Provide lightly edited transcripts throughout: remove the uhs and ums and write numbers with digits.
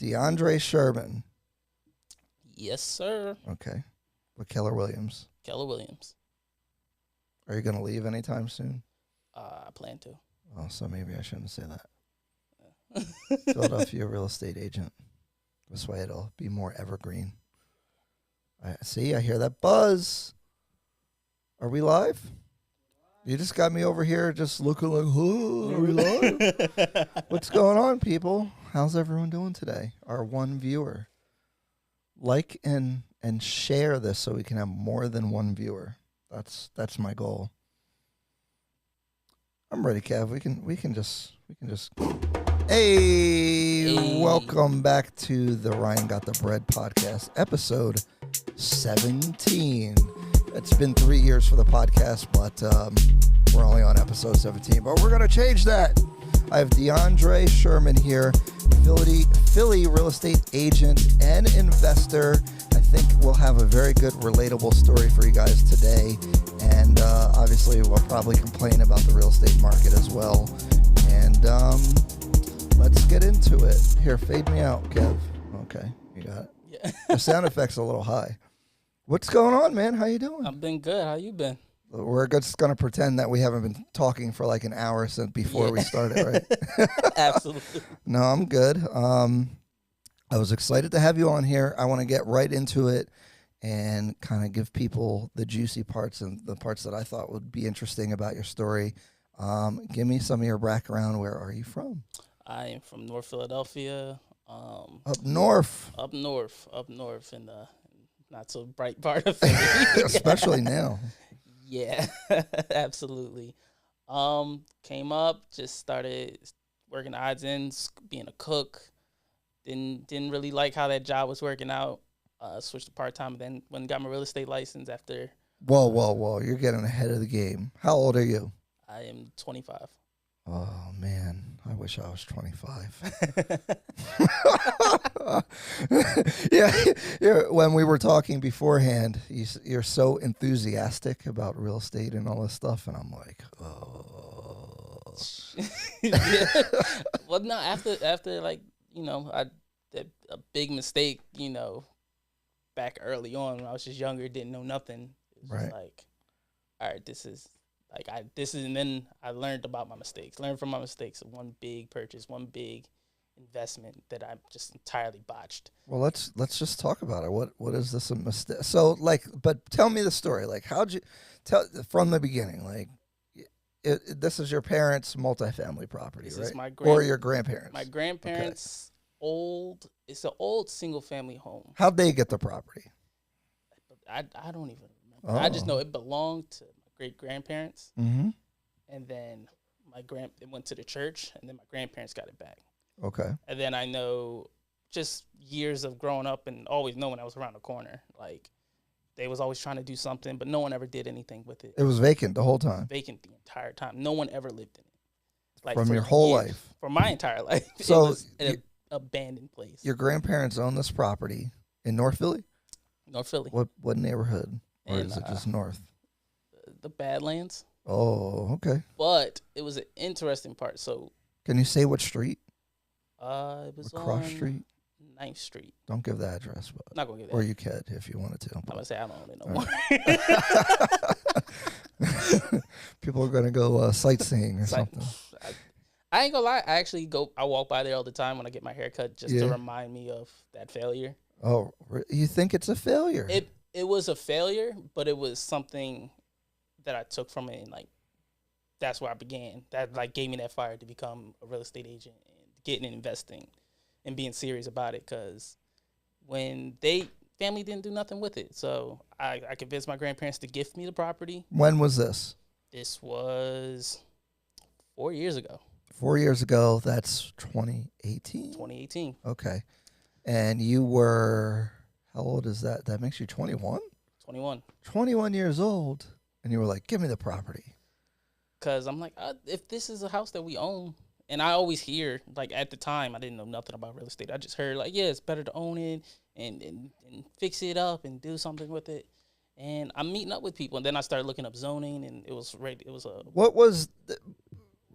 DeAndre Sherman. Yes, sir. Okay. With Keller Williams. Keller Williams. Are you going to leave anytime soon? I plan to. Oh, so maybe I shouldn't say that. Philadelphia real estate agent. This way it'll be more evergreen. I hear that buzz. Are we live? You just got me over here just looking like, are we live? What's going on, people? How's everyone doing today? Our one viewer. Like and share this so we can have more than one viewer. That's my goal. I'm ready, Kev. We can just Hey, welcome back to the Ryan Got the Bread podcast, episode 17. It's been 3 years for the podcast, but we're only on episode 17. But we're going to change that. I have DeAndre Sherman here, Philly real estate agent and investor. I think we'll have a very good, relatable story for you guys today. And obviously, we'll probably complain about the real estate market as well. And let's get into it. Here, fade me out, Kev. Okay, you got it. Yeah. The sound effect's a little high. What's going on, man? How you doing? I've been good. How you been? We're just going to pretend that we haven't been talking for like an hour since before we started, right? Absolutely. No, I'm good. I was excited to have you on here. I want to get right into it and kind of give people the juicy parts and the parts that I thought would be interesting about your story. Give me some of your background. Where are you from? I am from North Philadelphia. Up north. Up north in the not so bright part of Philly. Especially now. Yeah, absolutely. Came up, just started working odds ends, being a cook. Didn't really like how that job was working out. Switched to part-time, then went and got my real estate license after. Whoa. You're getting ahead of the game. How old are you? I am 25. Oh, man. I wish I was 25. Yeah. When we were talking beforehand, you're so enthusiastic about real estate and all this stuff, and I'm like, oh. Yeah. Well, no, after like, I did a big mistake, back early on when I was just younger, didn't know nothing. It was right. Just like, all right, and then I learned about my mistakes, learned from my mistakes of one big purchase, one big investment that I just entirely botched. Well, let's just talk about it. What is this a mistake? So, but tell me the story. Like, how'd you tell from the beginning? Like, this is your parents' multifamily property, This right? is my or your grandparents? My grandparents' It's an old single-family home. How'd they get the property? I don't even remember. I just know it belonged to my great-grandparents. Mm-hmm. And then it went to the church, and then my grandparents got it back. Okay. And then I know just years of growing up and always knowing I was around the corner. Like, they was always trying to do something, but no one ever did anything with it. It was vacant the whole time? Vacant the entire time. No one ever lived in it. Like, from your whole life? For my entire life. So it was an abandoned place. Your grandparents own this property in North Philly? North Philly. What neighborhood? Or is it just north? The Badlands. Oh, okay. But it was an interesting part. So, can you say what street? It was Cross on Street? 9th Street. Don't give the address. But, I'm not going to give that. Or you could if you wanted to. I'm going to say I don't own it no more. People are going to go sightseeing or something. I ain't going to lie. I walk by there all the time when I get my hair cut just to remind me of that failure. Oh, you think it's a failure? It was a failure, but it was something that I took from it, and like that's where I began. That like gave me that fire to become a real estate agent and getting and investing and being serious about it. Because when family didn't do nothing with it, so I convinced my grandparents to gift me the property. When was this? This was 4 years ago. 4 years ago. That's 2018. 2018. Okay, and you were how old is that? That makes you 21. 21. 21 years old. And you were like, give me the property. Because I'm like, if this is a house that we own, and I always hear, like at the time, I didn't know nothing about real estate. I just heard like, yeah, it's better to own it and fix it up and do something with it. And I'm meeting up with people. And then I started looking up zoning, and it was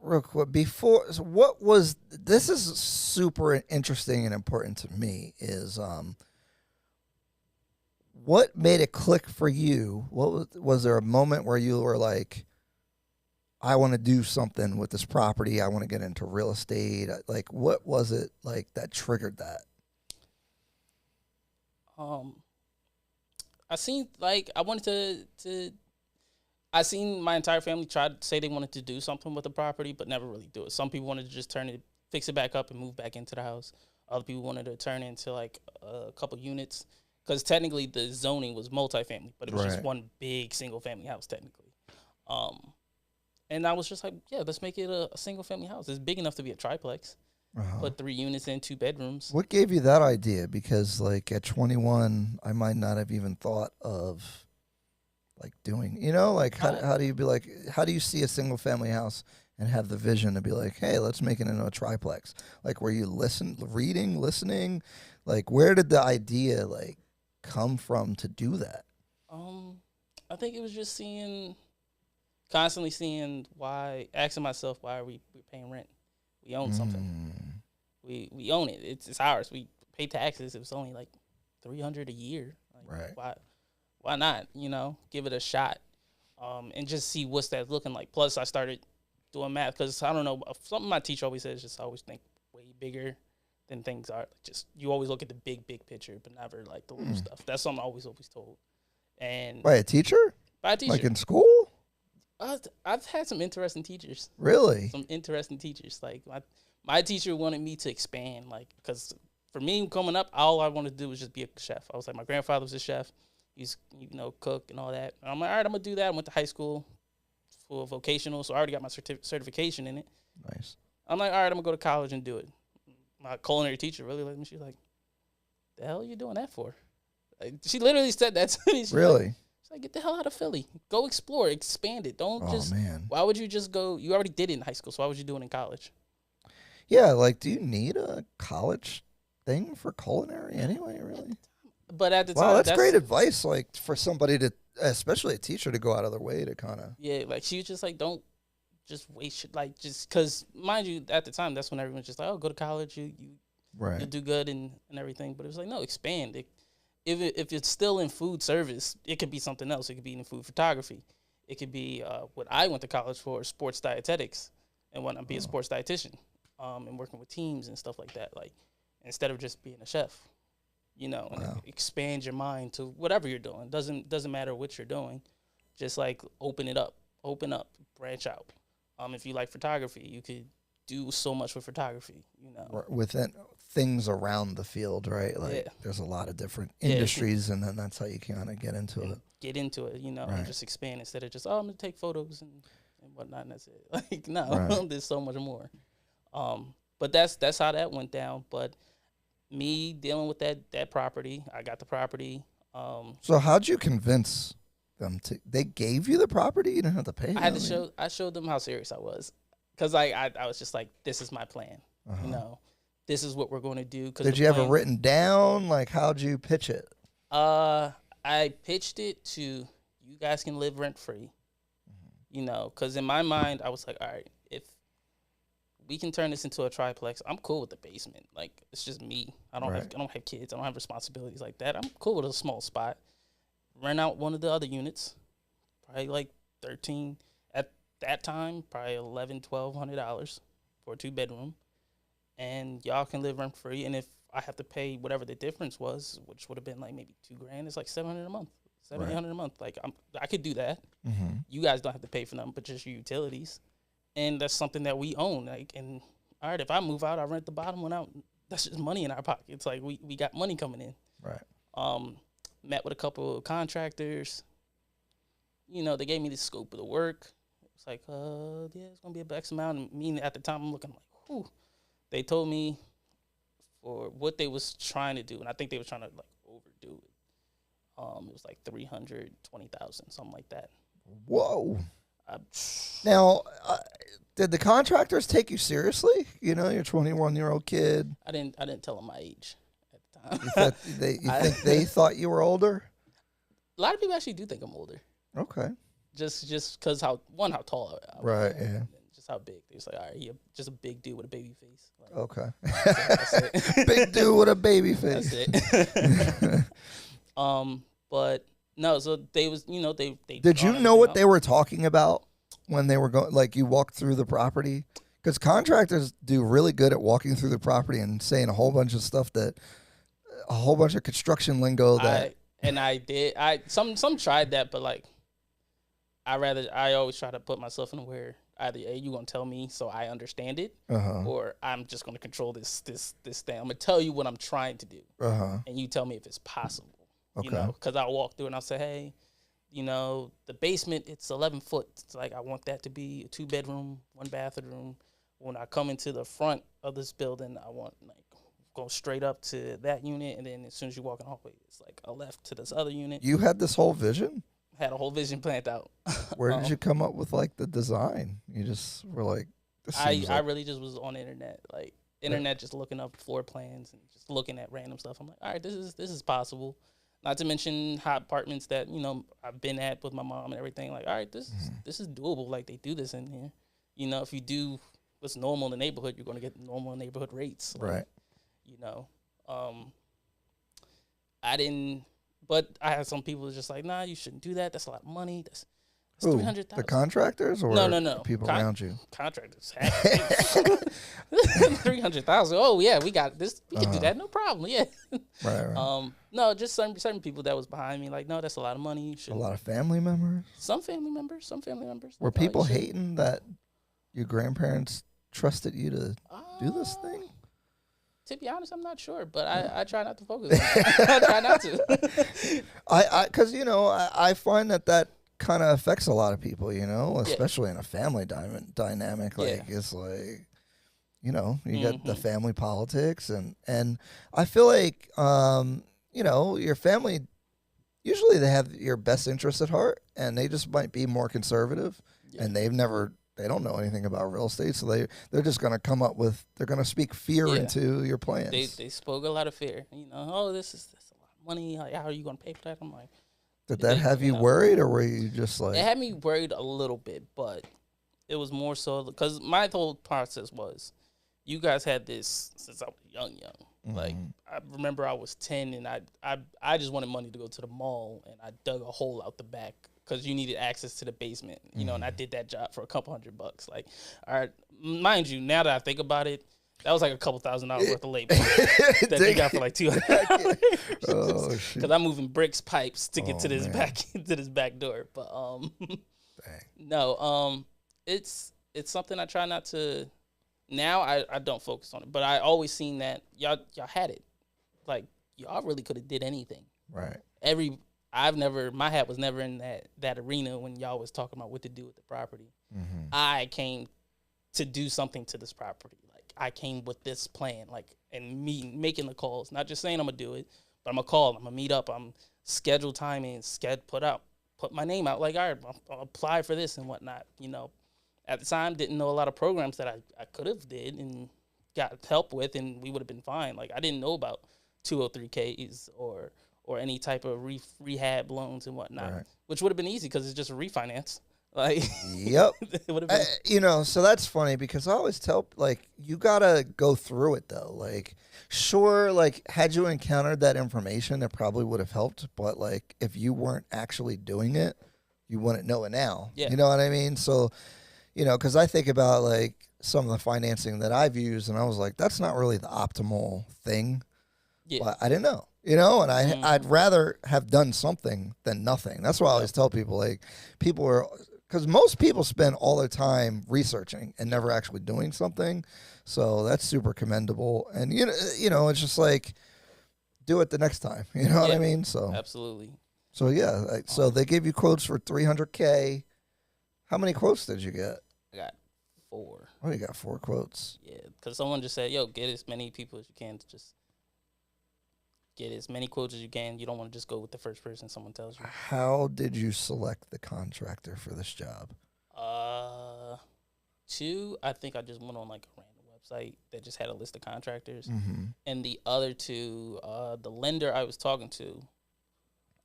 real quick, before, so what was, this is super interesting and important to me, is what made it click for you? What was there a moment where you were like, I want to do something with this property, I want to get into real estate? Like, what was it like that triggered that? I seen, like, I wanted to I seen my entire family try to say they wanted to do something with the property, but never really do it. Some people wanted to just turn it, fix it back up and move back into the house. Other people wanted to turn it into like a couple units, because technically the zoning was multifamily, but it was just one big single family house technically. And I was just like, yeah, let's make it a single family house. It's big enough to be a triplex. Put 3 units in, 2 bedrooms. What gave you that idea? Because like at 21, I might not have even thought of like doing, like how do you be like, how do you see a single family house and have the vision to be like, hey, let's make it into a triplex? Like, were you listening? Like, where did the idea like come from to do that? I think it was just constantly seeing asking myself, why are we paying rent? We own something. We own it. It's ours. We pay taxes. It was only like $300 a year. Like, why not? Give it a shot, and just see what's that looking like. Plus, I started doing math, because I don't know, something my teacher always says, just always think way bigger than things are. Just you always look at the big picture, but never like the little stuff. That's something I always told. And by a teacher? By a teacher. Like in school? I've had some interesting teachers. Really? Some interesting teachers. Like my teacher wanted me to expand, like, because for me coming up, all I wanted to do was just be a chef. I was like, my grandfather was a chef. He's cook and all that. And I'm like, all right, I'm gonna do that. I went to high school for vocational, so I already got my certification in it. Nice. I'm like, all right, I'm gonna go to college and do it. My culinary teacher really liked me. She's like, the hell are you doing that for? Like, she literally said that to me. Really? She's like, get the hell out of Philly. Go explore, expand it. Man. Why would you just go? You already did it in high school, so why would you do it in college? Yeah, like, do you need a college thing for culinary anyway, really? But at the time, wow, that's great advice, like, for somebody to, especially a teacher, to go out of their way to kind of. Yeah, like, she was just like, don't just waste it, like, just because, mind you, at the time, that's when everyone's just like, oh, go to college, you'll do good and everything. But it was like, no, expand it. If it's still in food service, it could be something else. It could be in food photography. It could be what I went to college for, sports dietetics, and want to be a sports dietitian, and working with teams and stuff like that. Like, instead of just being a chef, and expand your mind to whatever you're doing. Doesn't matter what you're doing. Just like open up, branch out. If you like photography, you could do so much with photography, within things around the field, right? Like, there's a lot of different industries, and then that's how you kind of get into it. And just expand instead of just, I'm gonna take photos and whatnot, and that's it. Like, no, there's so much more. But that's how that went down. But me dealing with that property, I got the property. So how'd you convince them to? They gave you the property. You didn't have to pay. I showed them how serious I was, because I was just like, this is my plan. This is what we're going to do. Did you have it written down? Like, how'd you pitch it? I pitched it to, you guys can live rent free. Because in my mind, I was like, all right, if we can turn this into a triplex, I'm cool with the basement. Like, it's just me. I don't have kids. I don't have responsibilities like that. I'm cool with a small spot. Rent out one of the other units, probably like $13 at that time, probably $1,100-$1,200 for a 2-bedroom, and y'all can live rent free. And if I have to pay whatever the difference was, which would have been like maybe $2,000, it's like $700 a month, $700-$800 a month. Like, I could do that. You guys don't have to pay for them, but just your utilities. And that's something that we own. Like, and all right, if I move out, I rent the bottom one out. That's just money in our pocket. It's like we got money coming in. Right. Met with a couple of contractors. They gave me the scope of the work. It's like, it's gonna be a X amount. And me at the time, I'm looking like, whew. They told me for what they was trying to do, and I think they were trying to like overdo it. It was like $320,000, something like that. Whoa. Now, did the contractors take you seriously? You're a 21-year-old kid. I didn't tell them my age at the time. You think they thought you were older? A lot of people actually do think I'm older. Okay. Just because how tall I was. Right. Yeah. That's how big. It's like, all right, he just a big dude with a baby face. Like, Okay. that's it. Big dude with a baby face. That's it. But no, so they was, they Did you know what they were talking about when they were going? Like, you walked through the property, because contractors do really good at walking through the property and saying a whole bunch of stuff a whole bunch of construction lingo that. I did. Some tried that, but like, I always try to put myself in where either you gonna tell me so I understand it, or I'm just gonna control this thing. I'm gonna tell you what I'm trying to do, and you tell me if it's possible. Okay. Because I'll walk through and I'll say, hey, the basement, it's 11 foot. It's like, I want that to be a 2-bedroom, 1-bathroom. When I come into the front of this building, I want like go straight up to that unit, and then as soon as you walk in the hallway, it's like a left to this other unit. You had this whole vision? Had a whole vision planned out. Where did you come up with like the design? You just were like, I really just was on the internet, like just looking up floor plans and just looking at random stuff. I'm like, all right, this is possible. Not to mention hot apartments that I've been at with my mom and everything. Like, all right, this is doable. Like, they do this in here. If you do what's normal in the neighborhood, you're going to get normal neighborhood rates. Like, right. I didn't. But I had some people just like, nah, you shouldn't do that. That's a lot of money. That's Who, 300,000. the contractors or no. people around you? Contractors. 300,000. Oh yeah, we got this. We can do that, no problem. Yeah. Right. No, just certain people that was behind me, like, no, that's a lot of money. A lot of family members. Some family members. Were people hating that your grandparents trusted you to do this thing? To be honest, I'm not sure, but I try not to focus on it. I try not to. Because, I find that kind of affects a lot of people, especially in a family dynamic. Like, it's like, you got the family politics. And I feel like, your family, usually they have your best interests at heart, and they just might be more conservative, and they don't know anything about real estate, so they're just going to come up with, they're going to speak fear into your plans. They spoke a lot of fear. This is a lot of money. Like, how are you going to pay for that? I'm like, did that have you worried, or were you just like? It had me worried a little bit, but it was more so because my whole process was, you guys had this since I was young. Like, I remember I was 10, and I just wanted money to go to the mall, and I dug a hole out the back, because you needed access to the basement, and I did that job for a couple $100. Like, all right, mind you, now that I think about it, that was like a couple $1,000 worth of labor that they got for like $200. Oh shit! Because I'm moving bricks, pipes to get to this back door. But no, it's something I try not to. Now I don't focus on it, but I always seen that y'all had it. Like, y'all really could have did anything. Right. My hat was never in that arena when y'all was talking about what to do with the property. I came to do something to this property. Like, I came with this plan, like, and me making the calls, not just saying I'm gonna do it, but I'm gonna call, I'm gonna meet up, I'm schedule timing, put my name out, like, all right, I'll apply for this and whatnot. At the time, didn't know a lot of programs that I could have did and got help with, and we would have been fine. Like, I didn't know about 203Ks or any type of rehab loans and whatnot, which would have been easy because it's just a refinance. Like, yep. It would have been. So that's funny, because I always tell, like, you gotta go through it though. Like, sure, like, had you encountered that information, it probably would have helped. But like, if you weren't actually doing it, you wouldn't know it now. Yeah. You know what I mean? So, because I think about like some of the financing that I've used, and I was like, that's not really the optimal thing. Yeah. But I didn't know. And I'd rather have done something than nothing. That's why I always tell people, like, because most people spend all their time researching and never actually doing something. So that's super commendable. And, it's just like, do it the next time. You know what I mean? So absolutely. So, yeah. So they gave you quotes for $300K. How many quotes did you get? I got 4. Oh, you got 4 quotes. Yeah, because someone just said, yo, get as many people as you can to just get as many quotes as you can. You don't want to just go with the first person someone tells you. How did you select the contractor for this job? 2, I think I just went on like a random website that just had a list of contractors. And the other 2, the lender I was talking to,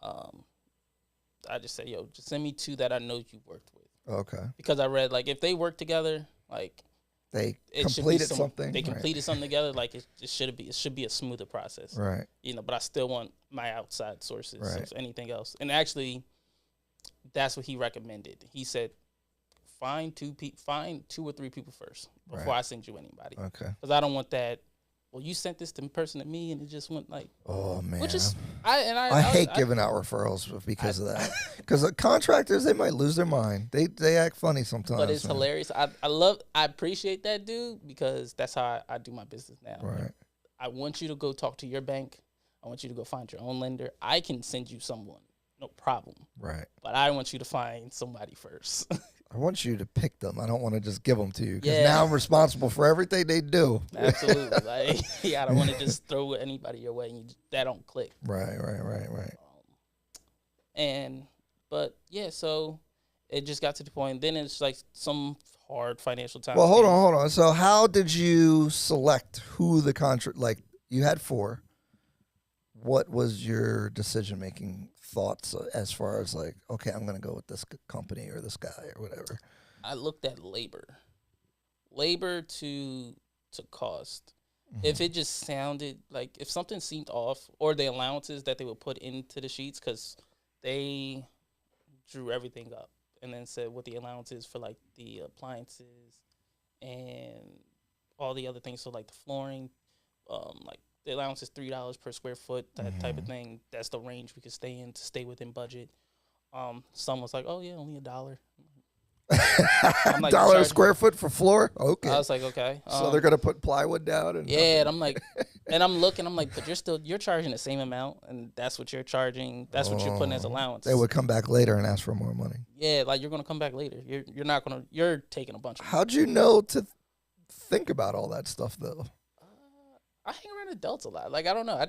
I just said, yo, just send me 2 that I know you worked with. Okay. Because I read, like, if they work together, Like They it completed should be something. They completed something together. Like it should be. It should be a smoother process. Right. You know, but I still want my outside sources Right. of anything else. And actually, that's what he recommended. He said, find two or three people first before I send you anybody. Okay. Because I don't want that. Well, you sent this person to me, and it just went like. Oh man. Which is I hate giving out referrals because of that. Because contractors, they might lose their mind. They act funny sometimes. But it's hilarious. I appreciate that, dude, because that's how I do my business now. Right. Like, I want you to go talk to your bank. I want you to go find your own lender. I can send you someone, no problem. Right. But I want you to find somebody first. I want you to pick them. I don't want to just give them to you because now I'm responsible for everything they do. Absolutely. Like, I don't want to just throw anybody your way and that don't click. Right. But yeah, so it just got to the point. Then it's like some hard financial times. Well, hold on. So how did you select who the contract? Like you had 4. What was your decision-making thoughts as far as like, okay, I'm going to go with this company or this guy or whatever? I looked at labor to cost. Mm-hmm. If it just sounded like, if something seemed off, or the allowances that they would put into the sheets, because they drew everything up and then said what the allowances for like the appliances and all the other things. So like the flooring, like the allowance is $3 per square foot, that type of thing. That's the range we could stay in to stay within budget. Some was like, oh yeah, only $1. I'm like, $1 a square foot for floor? Okay. I was like, okay. So they're gonna put plywood down and and I'm like, and I'm looking, I'm like, but you're charging the same amount, and that's what you're charging. That's what you're putting as allowance. They would come back later and ask for more money. Yeah, like you're gonna come back later. You're taking a bunch of money. How'd you know to think about all that stuff though? I hang around adults a lot. Like, I don't know.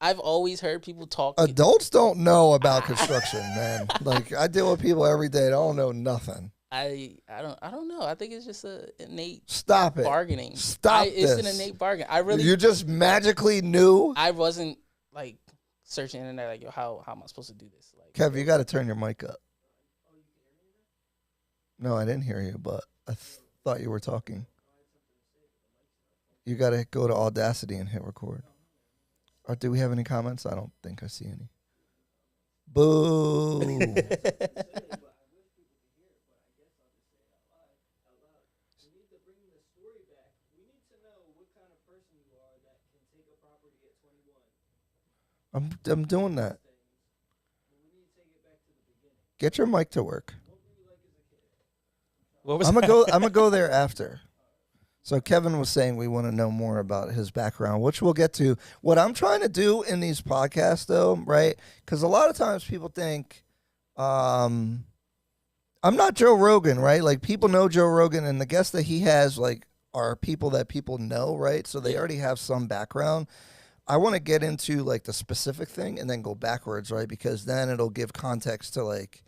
I've always heard people talk. Adults don't know about construction, man. Like, I deal with people every day. They don't know nothing. I don't know. I think it's just a innate bargaining. Stop It's an innate bargain. You just magically knew? I wasn't, like, searching the internet, like, yo, how am I supposed to do this? Like, Kev, you got to turn your mic up. No, I didn't hear you, but I thought you were talking. You got to go to Audacity and hit record. Or do we have any comments? I don't think I see any. Boo. I'm doing that. Get your mic to work. I'm gonna go there after. So Kevin was saying we want to know more about his background, which we'll get to. What I'm trying to do in these podcasts, though, right? Because a lot of times people think I'm not Joe Rogan, right? Like people know Joe Rogan, and the guests that he has like are people that people know, right? So they already have some background. I want to get into like the specific thing and then go backwards, right? Because then it'll give context to like,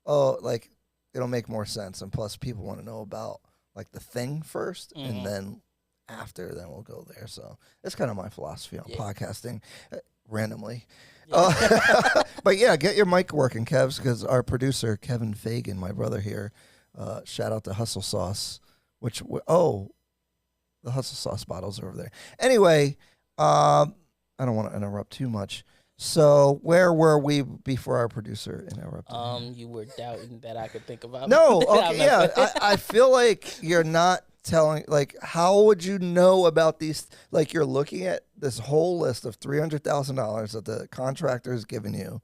oh, like it'll make more sense. And plus people want to know about like the thing first and then after, then we'll go there. So that's kind of my philosophy on podcasting randomly. But yeah, get your mic working, Kevs, because our producer, Kevin.Fagan, my brother here, shout out to Hustle Sauce, the Hustle Sauce bottles are over there. Anyway, I don't want to interrupt too much. So where were we before our producer interrupted? You were doubting that I could think about. No, okay, yeah. I feel like you're not telling. Like, how would you know about these? Like, you're looking at this whole list of $300,000 that the contractor is giving you,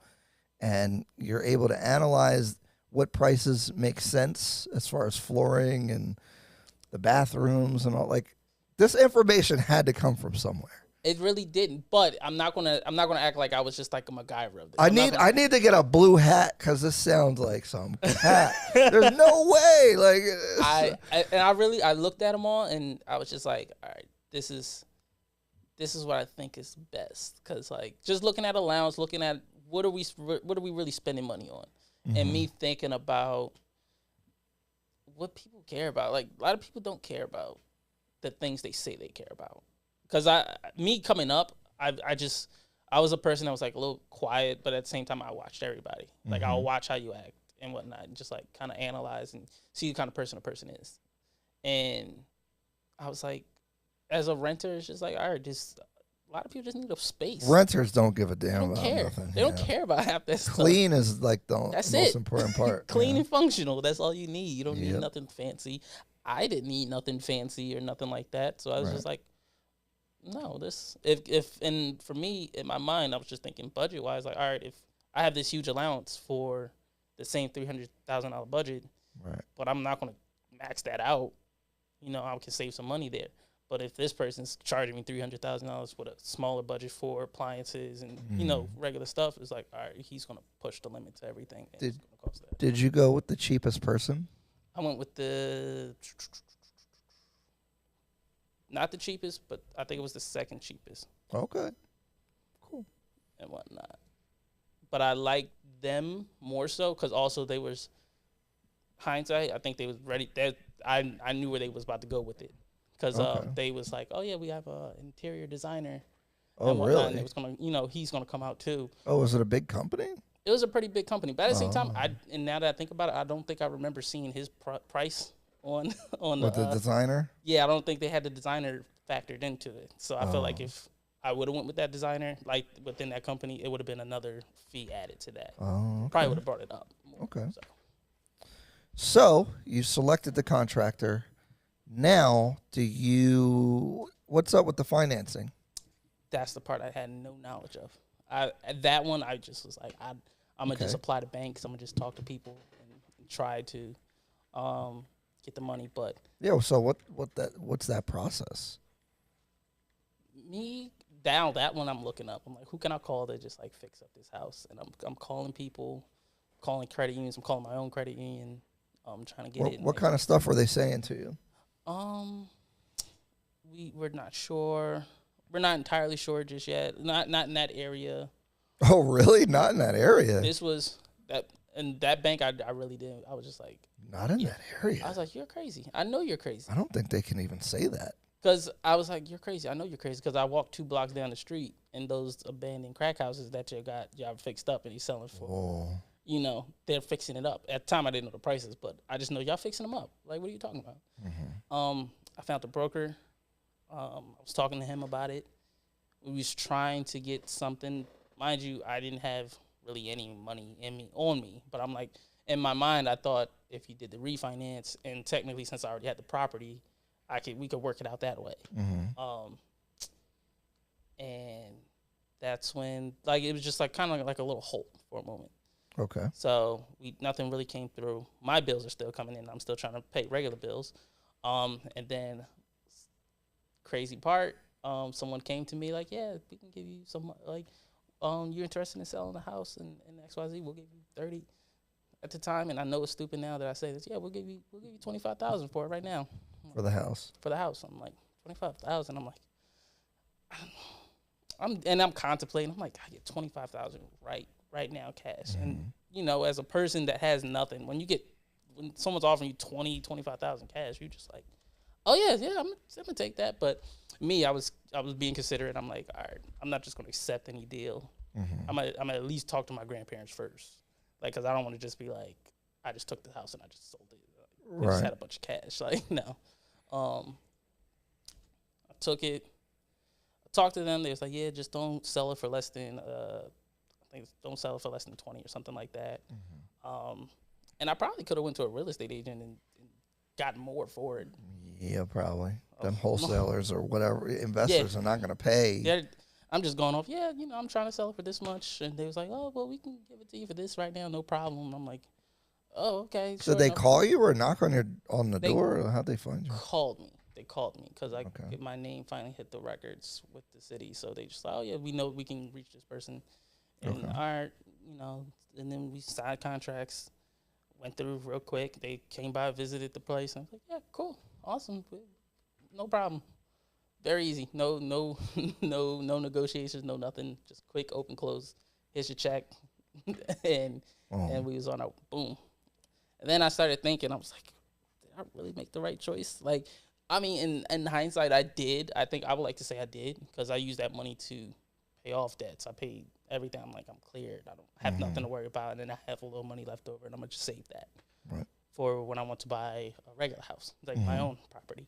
and you're able to analyze what prices make sense as far as flooring and the bathrooms and all. Like, this information had to come from somewhere. It really didn't, but I'm not gonna act like I was just like a MacGyver of this. I need to get a blue hat because this sounds like some hat. There's no way. Like I looked at them all and I was just like, all right, this is what I think is best, because like just looking at allowance, looking at what are we really spending money on, and me thinking about what people care about. Like a lot of people don't care about the things they say they care about. Because me coming up, I was a person that was like a little quiet, but at the same time I watched everybody. Like I'll watch how you act and whatnot, and just like kind of analyze and see the kind of person a person is. And I was like, as a renter, it's just like, all right, just a lot of people just need a space. Renters don't give a damn don't about care. nothing. They don't care about half that stuff. Clean is like the That's most it. important part. Clean and functional. That's all you need. You don't need Yep. nothing fancy. I didn't need nothing fancy or nothing like that. So I was Right. just like, no, this if and for me in my mind I was just thinking budget wise, like, all right, if I have this huge allowance for the same $300,000 budget, Right. but I'm not gonna max that out, I can save some money there. But if this person's charging me $300,000 with a smaller budget for appliances and regular stuff, it's like, all right, he's gonna push the limit to everything. And it's gonna cost that. Did you go with the cheapest person? I went with not the cheapest, but I think it was the second cheapest. Okay. Cool. And whatnot. But I liked them more so because also they was hindsight. I think they was ready. I knew where they was about to go with it because they was like, oh yeah, we have a interior designer. Oh really? And it was gonna, he's gonna come out too. Oh, was it a big company? It was a pretty big company, but at the same time, and now that I think about it, I don't think I remember seeing his price on With the designer. Yeah, I don't think they had the designer factored into it. So I feel like if I would have went with that designer, like within that company, it would have been another fee added to that. Oh, okay. Probably would have brought it up more. Okay. So you selected the contractor. Now, what's up with the financing? That's the part I had no knowledge of. That one, I just was like, I'm gonna just apply to banks. I'm gonna just talk to people and try to get the money. But yeah, so what's that process? That one I'm looking up. I'm like, who can I call to just like fix up this house? And I'm calling people, calling credit unions. I'm calling my own credit union. I'm trying to get it. What kind of stuff were they saying to you? We're not sure. We're not entirely sure just yet. Not in that area. Oh, really? Not in that area? This was that, and that bank I really didn't. I was just like, not in that area. I was like, you're crazy. I know you're crazy. I don't think they can even say that. Because I was like, you're crazy. I know you're crazy. Because I walked 2 blocks down the street and those abandoned crack houses that y'all fixed up and he's selling for. Oh. They're fixing it up. At the time, I didn't know the prices, but I just know y'all fixing them up. Like, what are you talking about? Mm-hmm. I found the broker. I was talking to him about it. We was trying to get something. Mind you, I didn't have really any money on me, but I'm like, in my mind, I thought if you did the refinance, and technically since I already had the property, we could work it out that way. Mm-hmm. And that's when, like, it was just like kind of like a little halt for a moment. Okay. So nothing really came through. My bills are still coming in. I'm still trying to pay regular bills. And then crazy part, someone came to me like, yeah, we can give you some, like, you're interested in selling the house in XYZ, we'll give you 30 at the time. And I know it's stupid now that I say this. Yeah, we'll give you 25,000 for it right now. For the house. For the house. I'm like, 25,000. I'm like, I'm contemplating. I'm like, I get 25,000 right now cash. Mm-hmm. And as a person that has nothing, when someone's offering you 25,000 cash, you're just like, oh yeah, I'm gonna take that. But me, I was being considerate. I'm like, all right, I'm not just gonna accept any deal. Mm-hmm. I'm gonna at least talk to my grandparents first, like, cause I don't want to just be like, I just took the house and I just sold it. Like, I just had a bunch of cash. Like, no. I took it. I talked to them. They was like, yeah, just don't sell it for less than don't sell it for less than 20 or something like that. Mm-hmm. And I probably could have went to a real estate agent and got more for it. Yeah, probably. Them wholesalers or whatever investors are not going to pay. I'm just going off. Yeah, I'm trying to sell it for this much, and they was like, oh, well, we can give it to you for this right now, no problem. I'm like, oh, okay. So they call you or knock on the door? Or how'd they find you? They called me because my name finally hit the records with the city. So they just like, oh yeah, we know we can reach this person. And and then we signed contracts, went through real quick. They came by, visited the place. And I was like, yeah, cool, awesome, no problem, very easy. No negotiations, no nothing. Just quick, open, close. Here's your check, and we was on a boom. And then I started thinking, I was like, did I really make the right choice? Like, I mean, in hindsight, I did. I think I would like to say I did because I used that money to pay off debts. I paid everything. I'm like, I'm cleared. I don't have nothing to worry about. And then I have a little money left over, and I'm going to just save that. Right. for when I want to buy a regular house, like my own property.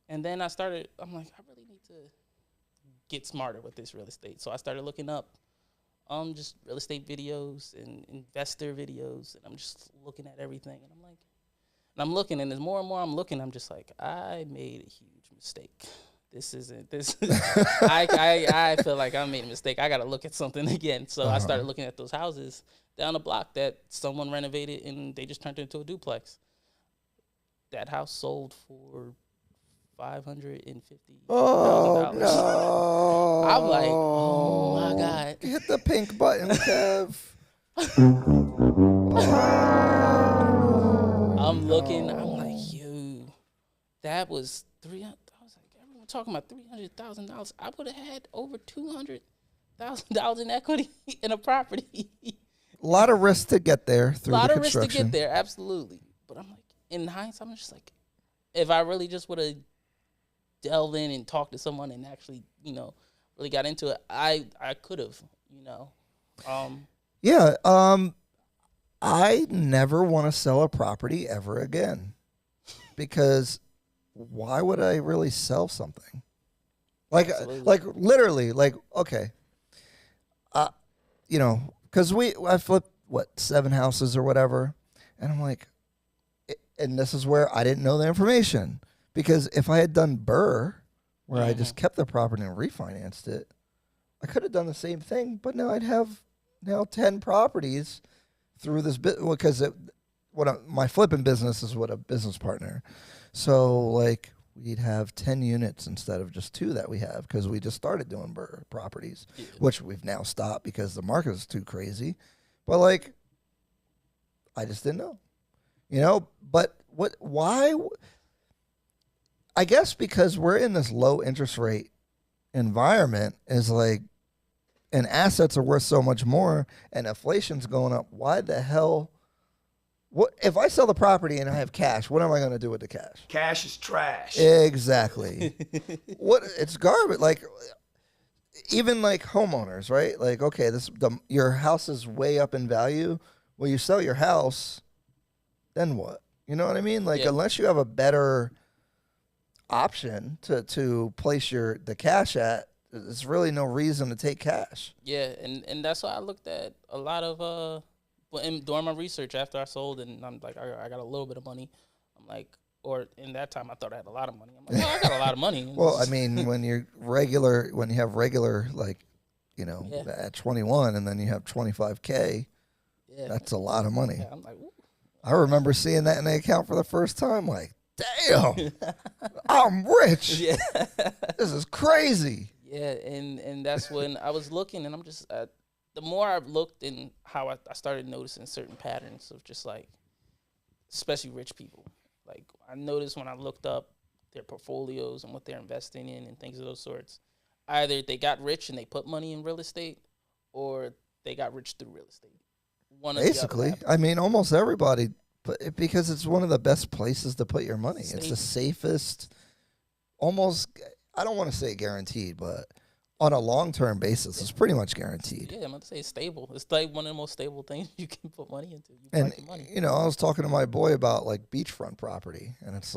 And then I'm like, I really need to get smarter with this real estate. So I started looking up just real estate videos and investor videos, and I'm just looking at everything, and I'm looking, and as more and more I'm looking, I'm just like, I made a huge mistake. I feel like I made a mistake. I got to look at something again. So I started looking at those houses down the block that someone renovated, and they just turned it into a duplex. That house sold for $550,000. Oh, no. I'm like, oh, my God. Hit the pink button, Kev. I'm looking. I'm like, yo, that was $300,000. I was like, everyone talking about $300,000. I would have had over $200,000 in equity in a property. A lot of risk to get there through the construction. A lot of risk to get there, absolutely. But I'm like, in hindsight, I'm just like, if I really just would have delved in and talked to someone and actually, really got into it, I could have, Yeah. I never want to sell a property ever again, because why would I really sell something? Like literally, okay. Because I flipped 7 houses or whatever, and I'm like, and this is where I didn't know the information, because if I had done Burr, where I just kept the property and refinanced it, I could have done the same thing, but now I'd have 10 properties through this bit, because my flipping business is with a business partner, so we'd have 10 units instead of just 2 that we have, because we just started doing Burr properties, which we've now stopped because the market is too crazy. But I just didn't know, But why? I guess because we're in this low interest rate environment, and assets are worth so much more, and inflation's going up. Why the hell? What if I sell the property and I have cash? What am I going to do with the cash? Cash is trash. Exactly. It's garbage. Even homeowners, right? Okay, your house is way up in value. Well, you sell your house, then what? You know what I mean? Unless you have a better option to place the cash at, there's really no reason to take cash. Yeah, and that's why I looked at a lot of during my research after I sold, and I'm like, I got a little bit of money. I'm like, or in that time I thought I had a lot of money. I'm like, I got a lot of money. Well, I mean, when you have regular at 21, and then you have 25K, that's a lot of money. Yeah, I'm like, ooh. I remember seeing that in the account for the first time. Like, damn, I'm rich. Yeah, this is crazy. Yeah, and that's when I was looking, and I'm just the more I've looked and how I started noticing certain patterns of just especially rich people. I noticed when I looked up their portfolios and what they're investing in and things of those sorts, either they got rich and they put money in real estate, or they got rich through real estate. Basically, I mean, almost everybody, because it's one of the best places to put your money. It's the safest, almost, I don't want to say guaranteed, but on a long-term basis, it's pretty much guaranteed. Yeah, I'm going to say it's stable. It's one of the most stable things you can put money into. I was talking to my boy about beachfront property, and it's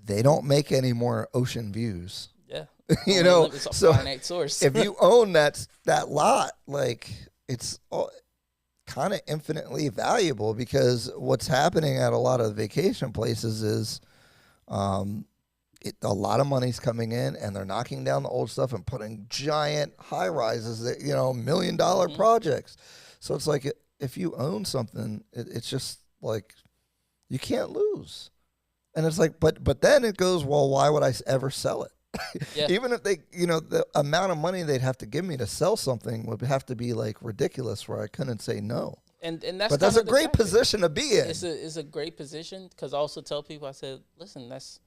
they don't make any more ocean views. Yeah. It's a finite source. If you own that lot, it's kind of infinitely valuable, because what's happening at a lot of vacation places is a lot of money's coming in, and they're knocking down the old stuff and putting giant high rises that, $1 million projects. So it's if you own something, it's just you can't lose. And it's but then it goes, well, why would I ever sell it? Yeah. Even if they, the amount of money they'd have to give me to sell something would have to be ridiculous, where I couldn't say no. And that's a great position to be in. It's a great position, because I also tell people, I said, listen, that's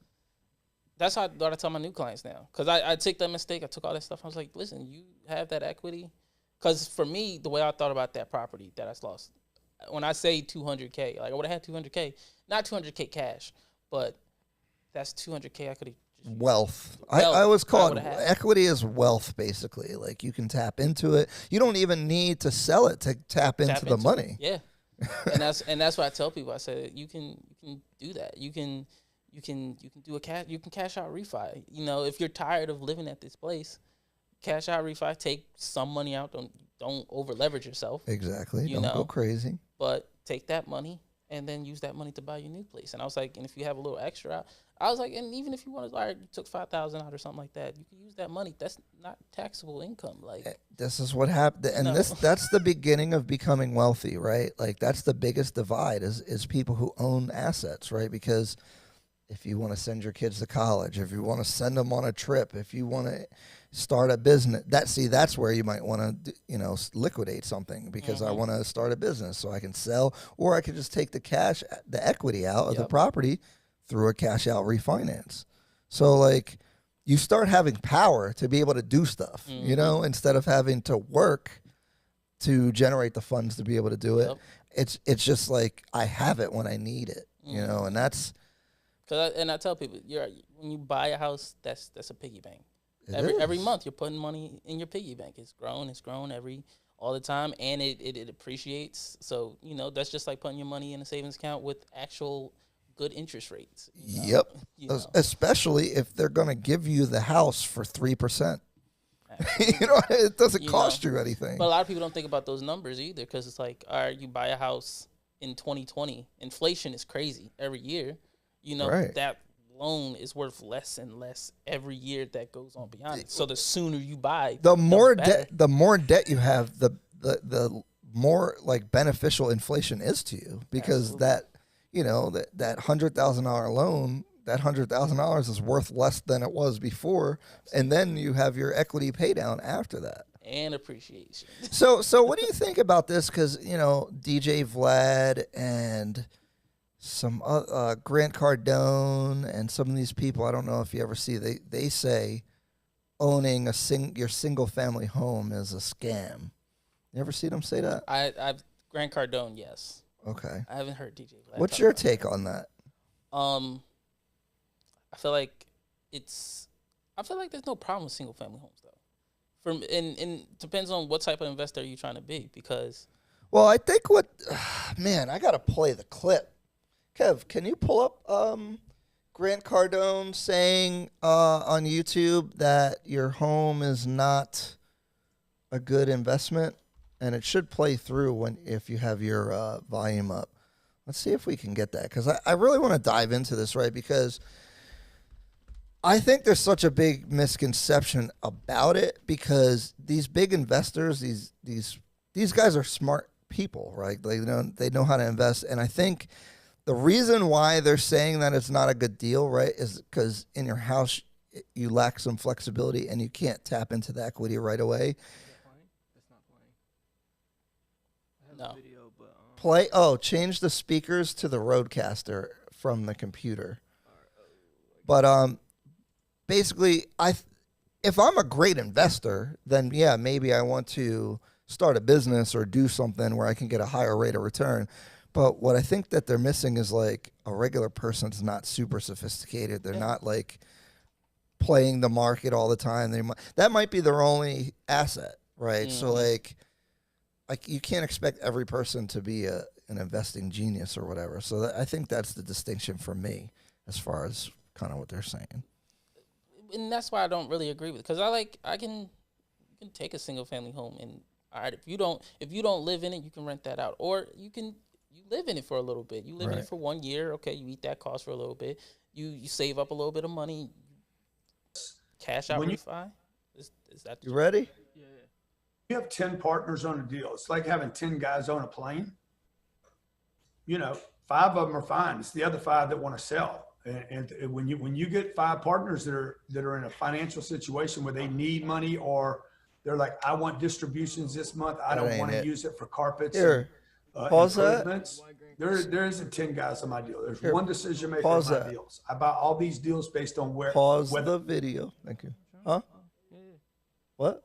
how I tell my new clients now. Because I took that mistake. I took all that stuff. I was like, listen, you have that equity. Because for me, the way I thought about that property that I lost, when I say $200K, I would have had $200K, not $200K cash, but that's $200K equity. Wealth. I always call it equity is wealth, basically. You can tap into it. You don't even need to sell it to tap into the money. Yeah. and that's what I tell people. I said you can do that. You can do you can cash out refi. You know, if you're tired of living at this place, cash out refi. Take some money out. Don't over leverage yourself. Exactly. Don't go crazy. But take that money and then use that money to buy your new place. And I was like, and if you have a little extra, I was like, and even if you want to, all right, you took $5,000 out or something like that, you can use that money. That's not taxable income. Like, this is what happened, and that's the beginning of becoming wealthy, right? Like, that's the biggest divide is people who own assets, right? Because if you want to send your kids to college, if you want to send them on a trip, if you want to start a business, that's where you might want to, liquidate something, because I want to start a business so I can sell, or I could just take the equity out of the property through a cash out refinance. So like, you start having power to be able to do stuff, instead of having to work to generate the funds to be able to do it. It's just like, I have it when I need it, and that's. And I tell people, when you buy a house, that's a piggy bank. Every month you're putting money in your piggy bank. It's grown all the time, and it appreciates. So that's just like putting your money in a savings account with actual good interest rates. Yep. Especially if they're going to give you the house for 3%. It doesn't cost you anything. But a lot of people don't think about those numbers either, because it's like, all right, you buy a house in 2020. Inflation is crazy every year. That loan is worth less and less every year that goes on beyond it. So the sooner you buy, the more debt you have, the more like beneficial inflation is to you, because that $100,000 loan, that $100,000 is worth less than it was before, and then you have your equity pay down after that. And appreciation. So what do you think about this? Because DJ Vlad and some Grant Cardone and some of these people, I don't know if you ever see, they say owning your single family home is a scam. You ever see them say that? I've Grant Cardone, yes. Okay. I haven't heard DJ Vlad. What's your take on that? I feel like there's no problem with single family homes though. And depends on what type of investor you're trying to be, because. Well, I think I gotta play the clip. Kev, can you pull up Grant Cardone saying on YouTube that your home is not a good investment? And it should play through if you have your volume up. Let's see if we can get that, because I really want to dive into this, right? Because I think there's such a big misconception about it, because these big investors, these guys are smart people, right? They know how to invest, and I think the reason why they're saying that it's not a good deal, right, is because in your house you lack some flexibility and you can't tap into the equity right away. That's not playing. I have a video, but change the speakers to the Roadcaster from the computer. But basically, if I'm a great investor, then yeah, maybe I want to start a business or do something where I can get a higher rate of return. But what I think that they're missing is, like, a regular person's not super sophisticated. They're not like playing the market all the time. That might be their only asset, right? So like you can't expect every person to be an investing genius or whatever. So I think that's the distinction for me as far as kind of what they're saying. And that's why I don't really agree with it, because you can take a single family home, and all right, if you don't live in it, you can rent that out, or you live in it for a little bit. You live in it for 1 year. Okay, you eat that cost for a little bit. You save up a little bit of money. Cash out refi. Is that you ready? yeah. You have 10 partners on a deal. It's like having 10 guys on a plane. 5 of them are fine. It's the other 5 that want to sell. And when you get 5 partners that are in a financial situation where they need money, or they're like, I want distributions this month, I don't want to use it for carpets. Here. Pause that. There isn't 10 guys on my deal. There's one decision maker Pause on my that. deals. I buy all these deals based on where. Pause the video. Thank you. Huh? What?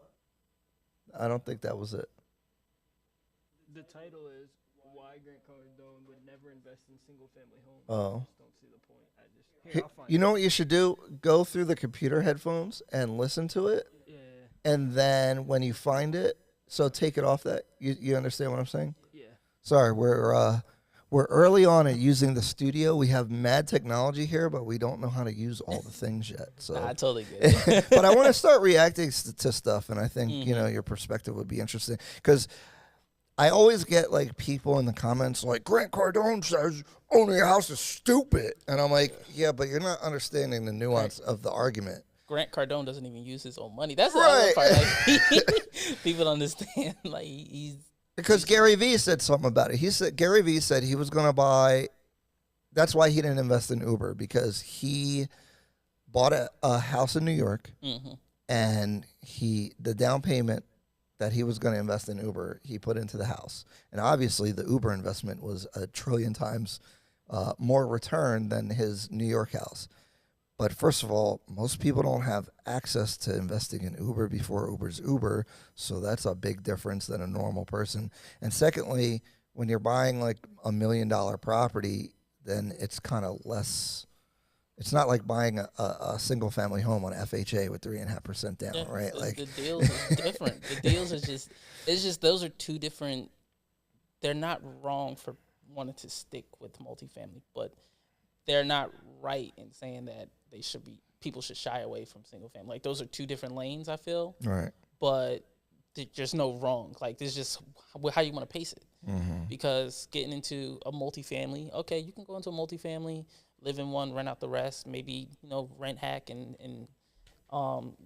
I don't think that was it. The title is Why Grant Cardone Would Never Invest in Single Family Homes. Oh. I just don't see the point. I'll find You know what you should do? Go through the computer headphones and listen to it. Yeah. And then when you find it, so take it off that. You understand what I'm saying? Yeah. Sorry, we're early on at using the studio. We have mad technology here, but we don't know how to use all the things yet. So I totally get it. but I want to start reacting to stuff, and I think your perspective would be interesting because I always get like people in the comments like Grant Cardone says owning a house is stupid, and I'm like, yeah, but you're not understanding the nuance of the argument. Grant Cardone doesn't even use his own money. That's the Right. other part. Like, people don't understand. Like he's Because Gary Vee said something about it. Gary Vee said he was going to buy. That's why he didn't invest in Uber, because he bought a house in New York, and the down payment that he was going to invest in Uber, he put into the house. And obviously, the Uber investment was 1 trillion times more return than his New York house. But first of all, most people don't have access to investing in Uber before Uber's Uber, so that's a big difference than a normal person. And secondly, when you're buying like $1 million property, then it's kind of less. It's not like buying a single family home on FHA with 3.5% down, right? Like the deals is different. The deals is just those are two different. They're not wrong for wanting to stick with multifamily, but they're not right in saying that people should shy away from single family. Like those are two different lanes, I feel. right. But there's no wrong. Like there's just how you want to pace it. Because getting into a multifamily, okay, you can go into a multifamily, live in one, rent out the rest, maybe rent hack and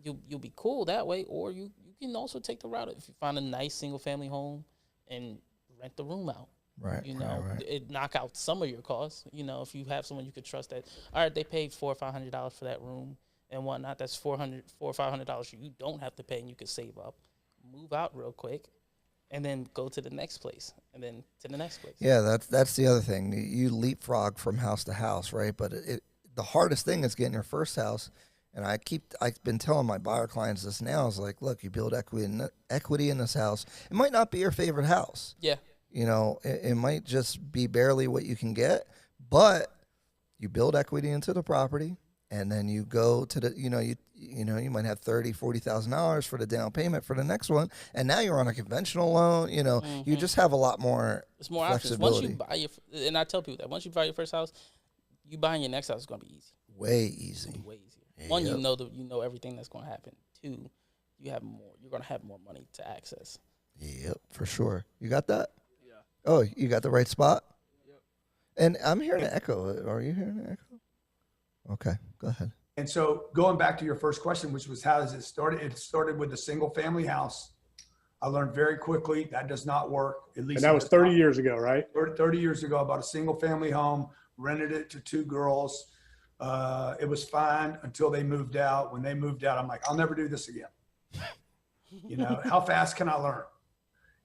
you'll be cool that way. Or you can also take the route if you find a nice single family home and rent the room out. Right. Right. It knock out some of your costs. If you have someone you could trust that, all right, they paid $400 or $500 for that room and whatnot. That's $400 or $500 you don't have to pay, and you could save up, move out real quick, and then go to the next place, and then to the next place. Yeah, that's the other thing. You leapfrog from house to house, right? But the hardest thing is getting your first house. And I've been telling my buyer clients this now. Is like, look, you build equity in this house. It might not be your favorite house. Yeah. It might just be barely what you can get, but you build equity into the property, and then you go to the, you might have $30,000-$40,000 for the down payment for the next one, and now you're on a conventional loan. You just have a lot more. It's more options. Once you buy and I tell people that once you buy your first house, you buying your next house is going to be easy. Way easy. Way easier. Yep. One, you know everything that's going to happen. Two, you're going to have more money to access. Yep, for sure. You got that? Oh, you got the right spot? Yep. And I'm hearing an echo. Are you hearing an echo? Okay, go ahead. And so going back to your first question, which was how does it start? It started with a single family house. I learned very quickly that does not work. At least and that was 30 years ago, right? 30 years ago, I bought a single family home, rented it to two girls. It was fine until they moved out. When they moved out, I'm like, I'll never do this again. How fast can I learn?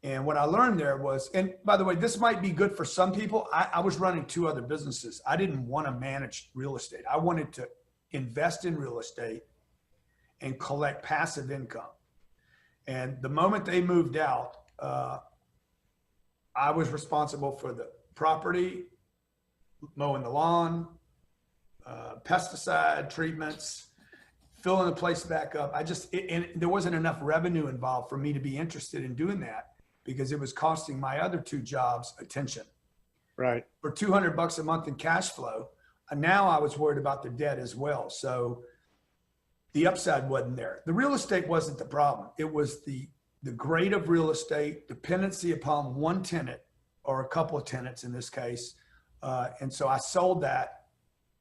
And what I learned there was, and by the way, this might be good for some people. I was running two other businesses. I didn't want to manage real estate. I wanted to invest in real estate and collect passive income. And the moment they moved out, I was responsible for the property, mowing the lawn, pesticide treatments, filling the place back up. And there wasn't enough revenue involved for me to be interested in doing that, because it was costing my other two jobs attention. Right. For $200 a month in cash flow. And now I was worried about the debt as well. So the upside wasn't there. The real estate wasn't the problem. It was the grade of real estate, dependency upon one tenant or a couple of tenants in this case. And so I sold that,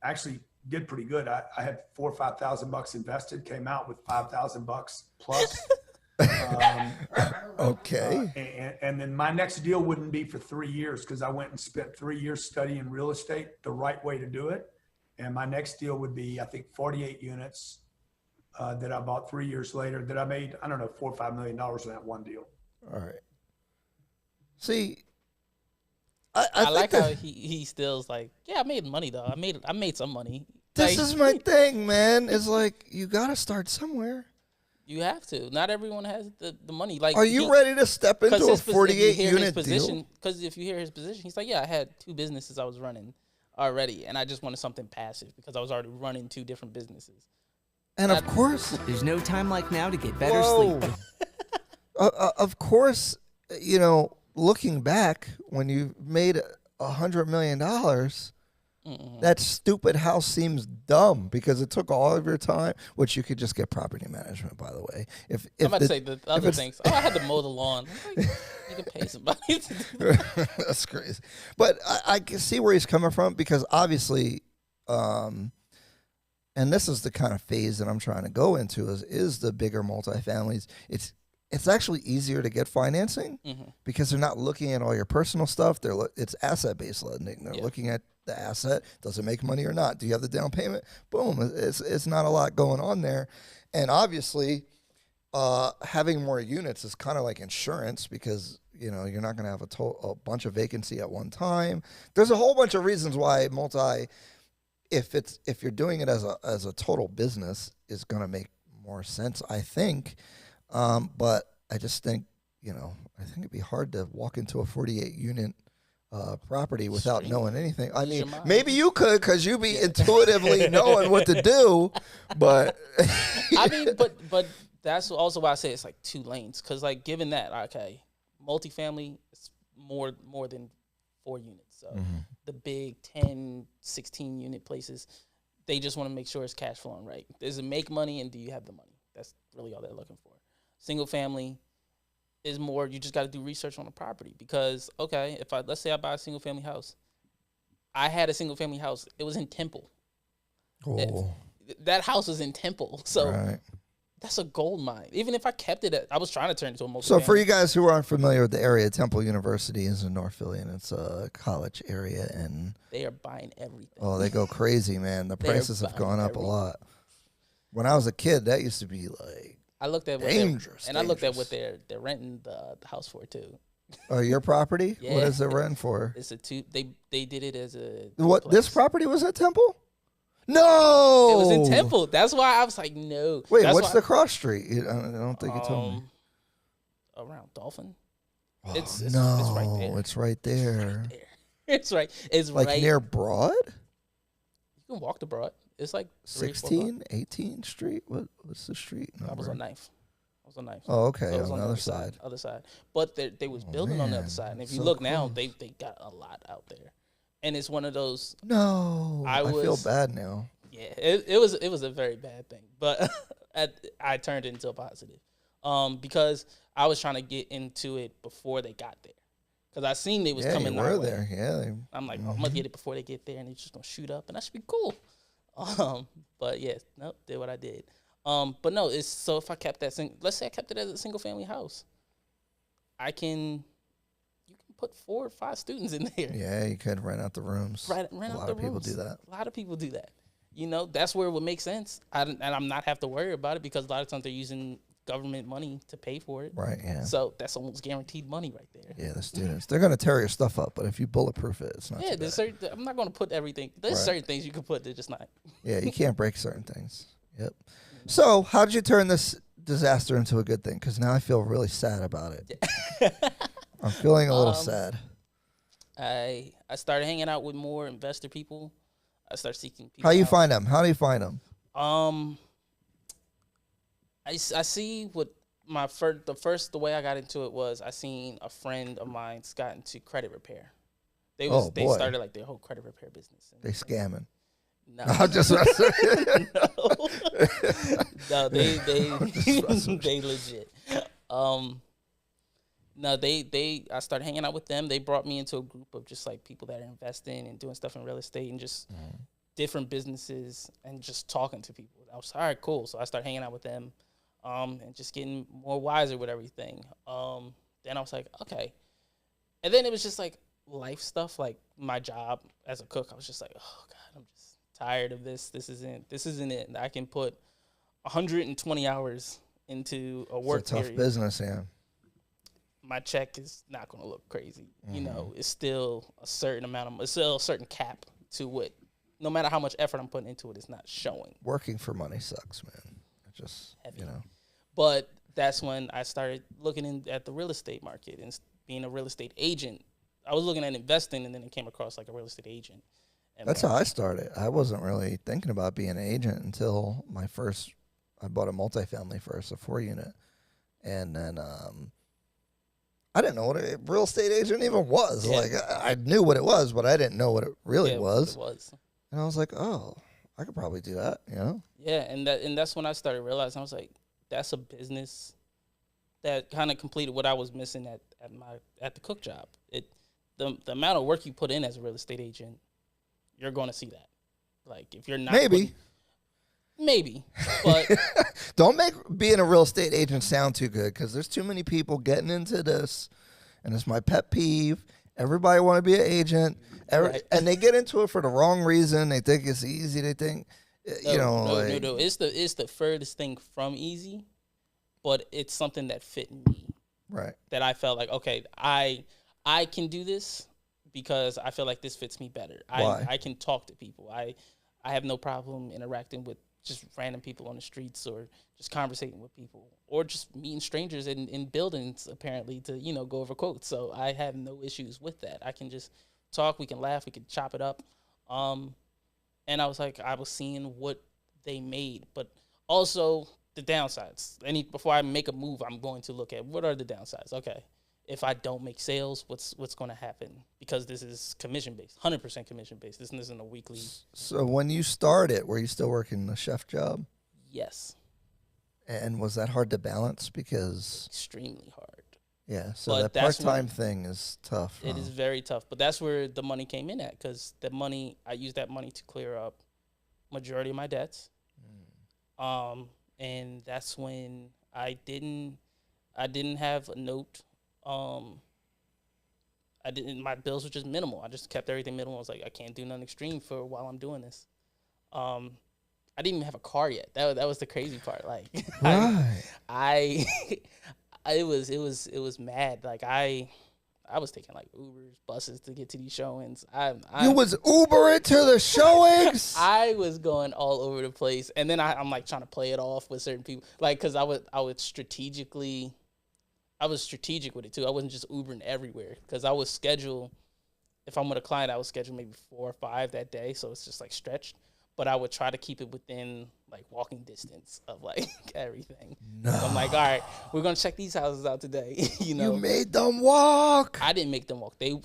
actually did pretty good. I had $4,000 or $5,000 invested, came out with $5,000 plus. Okay. And then my next deal wouldn't be for 3 years, because I went and spent 3 years studying real estate, the right way to do it. And my next deal would be, I think, 48 units that I bought 3 years later that I made, I don't know, $4 or $5 million in that one deal. All right. See, I like how he still's like, yeah, I made money though. I made some money. This is my thing, man. It's like, you got to start somewhere. You have to. Not everyone has the money. Like, are you ready to step into a 48-unit deal? Because if you hear his position, he's like, yeah, I had two businesses I was running already, and I just wanted something passive because I was already running two different businesses. And of course, there's no time like now to get better sleep. Of course, looking back, when you made $100 million, that stupid house seems dumb because it took all of your time, which you could just get property management, by the way. If I'm about to say the other things. Oh, I had to mow the lawn. I'm like, you can pay somebody to do that. That's crazy. But I can see where he's coming from because obviously, and this is the kind of phase that I'm trying to go into is the bigger multifamilies. It's actually easier to get financing because they're not looking at all your personal stuff. It's asset-based lending. They're looking at the asset. Does it make money or not? Do you have the down payment? Boom. It's not a lot going on there. And obviously, having more units is kind of like insurance because, you're not going to have a bunch of vacancy at one time. There's a whole bunch of reasons why if you're doing it as a total business, is going to make more sense, I think. But I just think, I think it'd be hard to walk into a 48 unit property without knowing anything. I mean, maybe you could because you be intuitively knowing what to do, but I mean, but that's also why I say it's like 2 lanes. Because like given that, okay, multifamily is more than 4 units. So the big 10, 16 unit places, they just want to make sure it's cash flowing right. Does it make money and do you have the money? That's really all they're looking for. Single family is more, you just got to do research on the property because, okay, let's say I buy a single family house. I had a single family house. It was in Temple. oh, That house was in Temple. So right. that's a gold mine. Even if I kept it, I was trying to turn it into a multifamily. So for you guys who aren't familiar with the area, Temple University is in North Philly, and it's a college area, and they are buying everything. oh, they go crazy, man. The prices have gone up a lot. When I was a kid, that used to be like I looked at dangerous. I looked at what they're renting the house for too. Oh, your property? Yeah. What is it rent for? It's a they did it as a what? duplex. This property was at Temple? No, it was in Temple. That's why I was like, no. Wait, That's what's why, the cross street? I don't think you told me. Around Dolphin. Oh, It's no, right there. it's right there. It's right. It's Like right near Broad? You can walk to Broad. It's like 16, 18th Street? What's the street number? I was on 9th. Oh, okay, So it was on the other side. Other side. But they was building on the other man, side. And if so you look now, close. they got a lot out there. And it's one of those. No, I feel was- bad now. Yeah, it was a very bad thing, but I turned it into a positive, because I was trying to get into it before they got there, because I seen they was Yeah, coming you our were way. there. Yeah, I'm like, I'm gonna get it before they get there, and they're just gonna shoot up, and that should be cool. But yeah, nope, did what I did. But no, it's so if I kept that let's say I kept it as a single family house, you can put 4 or 5 students in there. Yeah, you could rent out the rooms. Rent A out lot the of people rooms. do that. A lot of people do that. That's where it would make sense. And I'm not have to worry about it because a lot of times they're using government money to pay for it. Right, yeah. So that's almost guaranteed money right there. Yeah, the students. They're going to tear your stuff up, but if you bulletproof it, it's not Yeah, too bad. I'm not going to put everything. There's Right. certain things you can put. They're just not. Yeah, you can't break certain things. Yep. So how did you turn this disaster into a good thing? Because now I feel really sad about it. I'm feeling a little sad. I started hanging out with more investor people. I started seeking people. How you out. find them? How do you find them? I see what the way I got into it was I seen a friend of mine's got into credit repair. They boy. started like their whole credit repair business. They scamming. No, I'm just no, they legit. No, I started hanging out with them. They brought me into a group of just like people that are investing and doing stuff in real estate and just different businesses and just talking to people. I was all right, cool. So I started hanging out with them, and just getting more wiser with everything. Then I was like, okay. And then it was just like life stuff, like my job as a cook. I was just like, oh God, I'm just tired of this. This isn't it. I can put 120 hours into a work It's a tough period. business, yeah. My check is not going to look crazy. It's still a certain it's still a certain cap to what, no matter how much effort I'm putting into it, it's not showing. Working for money sucks, man. It just, Heavy. know. But that's when I started looking at the real estate market and being a real estate agent. I was looking at investing, and then it came across like a real estate agent. And That's how I started. I wasn't really thinking about being an agent until I bought a multifamily first, a 4-unit. And then I didn't know what a real estate agent even was. Yeah. Like, I knew what it was, but I didn't know what it really Yeah, was. it was. And I was like, oh, I could probably do that, you know? Yeah, and that's when I started realizing, I was like, that's a business that kind of completed what I was missing at the cook job. The amount of work you put in as a real estate agent, you're going to see that. Like, if you're not maybe, but don't make being a real estate agent sound too good, because there's too many people getting into this, and it's my pet peeve. Everybody want to be an agent, Right. and they get into it for the wrong reason. They think it's easy. They think, no. It's the furthest thing from easy, but it's something that fit me. Right. That I felt like, okay, I can do this because I feel like this fits me better. Why? I can talk to people. I have no problem interacting with just random people on the streets, or just conversating with people, or just meeting strangers in buildings, apparently, to, go over quotes. So I have no issues with that. I can just talk, we can laugh, we can chop it up. And I was like, I was seeing what they made, but also the downsides. Before I make a move, I'm going to look at what are the downsides. Okay, if I don't make sales, what's going to happen? Because this is commission-based, 100% commission-based. This isn't a weekly. So when you started, were you still working the chef job? Yes. And was that hard to balance? Because Extremely hard. yeah, so But that that's part-time thing is tough. It is very tough, but that's where the money came in at, because I used that money to clear up majority of my debts. And that's when I didn't have a note. My bills were just minimal. I just kept everything minimal. I was like, I can't do nothing extreme for while I'm doing this. I didn't even have a car yet. That was the crazy part. Like, Right. it was mad. Like, I was taking like Ubers, buses to get to these showings. You was Ubering to the showings? I was going all over the place, and then I'm like trying to play it off with certain people, like, because I was strategic with it too. I wasn't just Ubering everywhere, because I was scheduled. If I'm with a client, I would schedule maybe 4 or 5 that day, so it's just like stretched. But I would try to keep it within like walking distance of like everything. No. So I'm like, all right, we're gonna check these houses out today. You made them walk. I didn't make them walk. They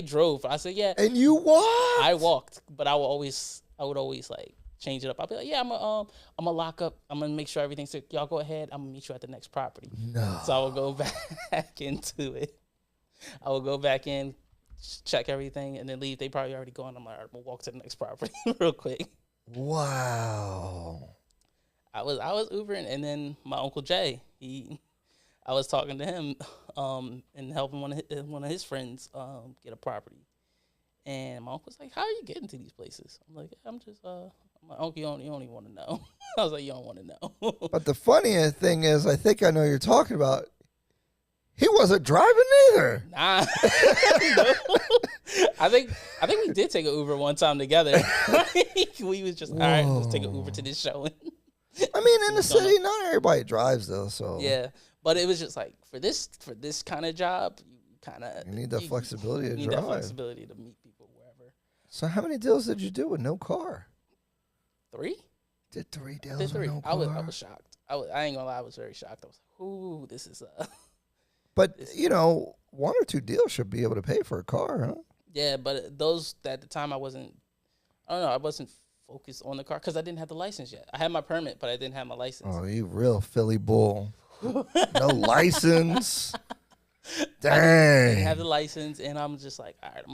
drove. I said, yeah. And you walked. I walked, but I would always like change it up. I'll be like, yeah, I'm gonna lock up. I'm gonna make sure everything's sick. Y'all go ahead. I'm gonna meet you at the next property. No. So I will go back into it. I will go back in, check everything, and then leave. They probably already gone. I'm like, all right, we'll walk to the next property real quick. Wow. I was Ubering, and then my Uncle Jay, I was talking to him, and helping one of his friends get a property. And my uncle's like, "How are you getting to these places?" I'm like, "I'm just my uncle. You don't even want to know." I was like, "You don't want to know." But the funniest thing is, I think I know you're talking about. He wasn't driving either. Nah. No. I think we did take an Uber one time together. We was just, all right, let's take an Uber to this showing. I mean, in the city, not everybody drives though. So Yeah, but it was just like for this kind of job, you need that flexibility to you need drive. that flexibility to meet people wherever. So how many deals did you do with no car? 3? Did 3 deals Did 3. with no car? I was shocked. I ain't gonna lie, I was very shocked. I was like, ooh, this is But, 1 or 2 deals should be able to pay for a car, huh? Yeah, but those at the time I wasn't focused on the car because I didn't have the license yet. I had my permit, but I didn't have my license. Oh, you real Philly bull. No license. Dang. I didn't have the license, and I'm just like, all right,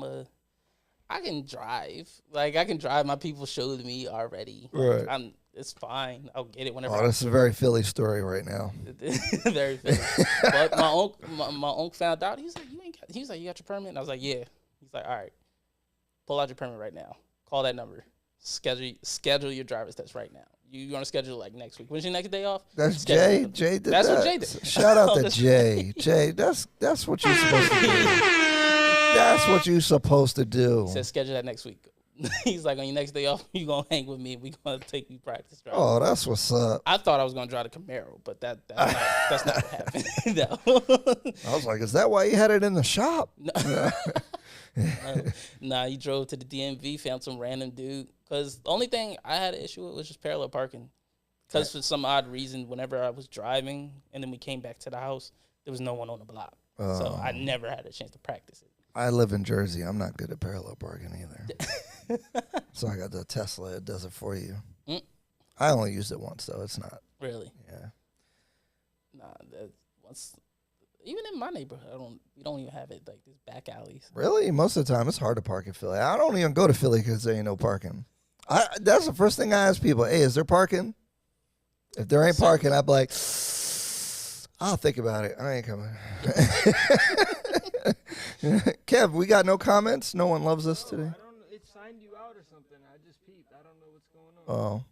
I can drive. Like, I can drive. My people showed me already. Like, Right. It's fine. I'll get it whenever. Oh, this is a very Philly story right now. Very Philly. But my uncle found out. He's like, he was like, you got your permit? And I was like, yeah. He's like, all right, pull out your permit right now. Call that number. Schedule your driver's test right now. You're gonna schedule it like next week. When's your next day off? That's Jay. Jay did That's that. what Jay did. Shout out to Jay. Jay, that's what you're supposed to do. That's what you're supposed to do. He said schedule that next week. He's like, on your next day off, you gonna hang with me. We gonna take you practice driving. Oh, that's what's up. I thought I was gonna drive the Camaro, but that's not what happened. No. I was like, is that why you had it in the shop? No. Nah, he drove to the DMV, found some random dude. Because the only thing I had an issue with was just parallel parking. Because for some odd reason, whenever I was driving and then we came back to the house, there was no one on the block. So I never had a chance to practice it. I live in Jersey. I'm not good at parallel parking either. So I got the Tesla. It does it for you. I only used it once, though. It's not. Really? Yeah. Nah, even in my neighborhood, we don't even have it like these back alleys. Really? Most of the time, it's hard to park in Philly. I don't even go to Philly because there ain't no parking. That's the first thing I ask people. Hey, is there parking? If there ain't parking, I'd be like, I'll think about it. I ain't coming. Kev, we got no comments? No one loves us today? I don't know. It signed you out or something. I just peeped. I don't know what's going on. Oh.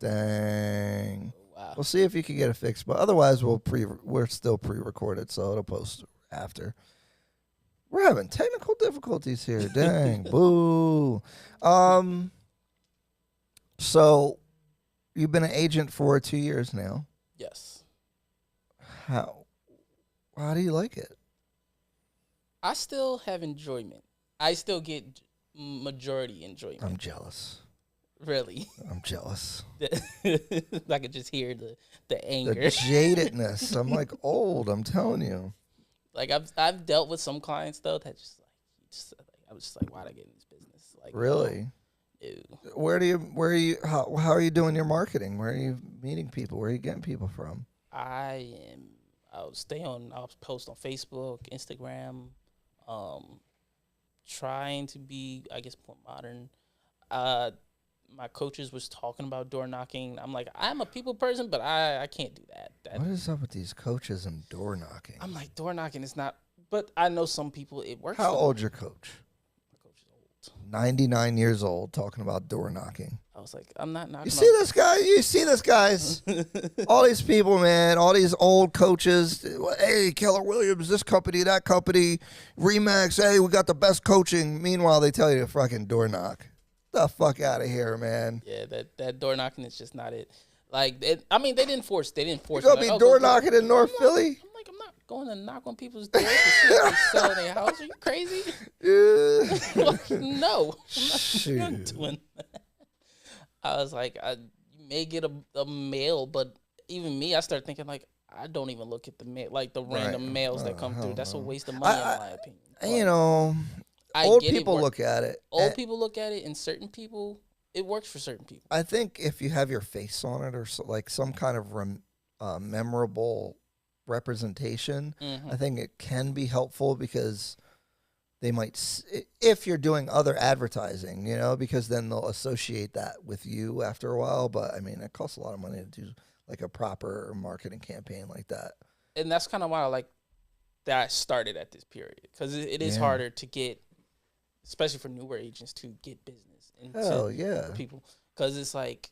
Dang. Wow. We'll see if you can get it fixed. But otherwise, we're still pre-recorded, so it'll post after. We're having technical difficulties here. Dang. Boo. So you've been an agent for 2 years now. Yes. How do you like it? I still have enjoyment. I still get majority enjoyment. I'm jealous. Really. I'm jealous. I could just hear the anger. The jadedness. I'm like old. I'm telling you. Like I've dealt with some clients though that I was just like, why'd I get in this business? Like Really? Ew. How are you doing your marketing? Where are you meeting people? Where are you getting people from? I'll post on Facebook, Instagram, trying to be, I guess, more modern. My coaches was talking about door knocking. I'm like, I'm a people person, but I can't do that. What is up with these coaches and door knocking? I'm like, door knocking is not, but I know some people it works. How for old's them. your coach? My coach is old. 99 years old, talking about door knocking. I was like, I'm not knocking. You see this guy? You see this, guys? All these people, man, all these old coaches. Hey, Keller Williams, this company, that company, Remax. Hey, we got the best coaching. Meanwhile, they tell you to fucking door knock. The fuck out of here, man. Yeah, that door knocking is just not it. Like, they didn't force. You me, gonna like, be oh, door go knocking in North Philly? I'm like, I'm not going to knock on people's doors to see if they're selling their house. Are you crazy? Yeah. Like, no, I'm not Shoot. doing that. I was like, you may get a mail, but even me, I started thinking like, I don't even look at the mail, like the random mails that come through. That's a waste of money, in my opinion. You know, I old get it people look at it. Old people look at it, and certain people, it works for certain people. I think if you have your face on it or like some kind of memorable representation, I think it can be helpful because they might, if you're doing other advertising, you know, because then they'll associate that with you after a while. But I mean, it costs a lot of money to do like a proper marketing campaign like that. And that's kind of why I like that I started at this period, because it is harder to get, especially for newer agents, to get business into people, because it's like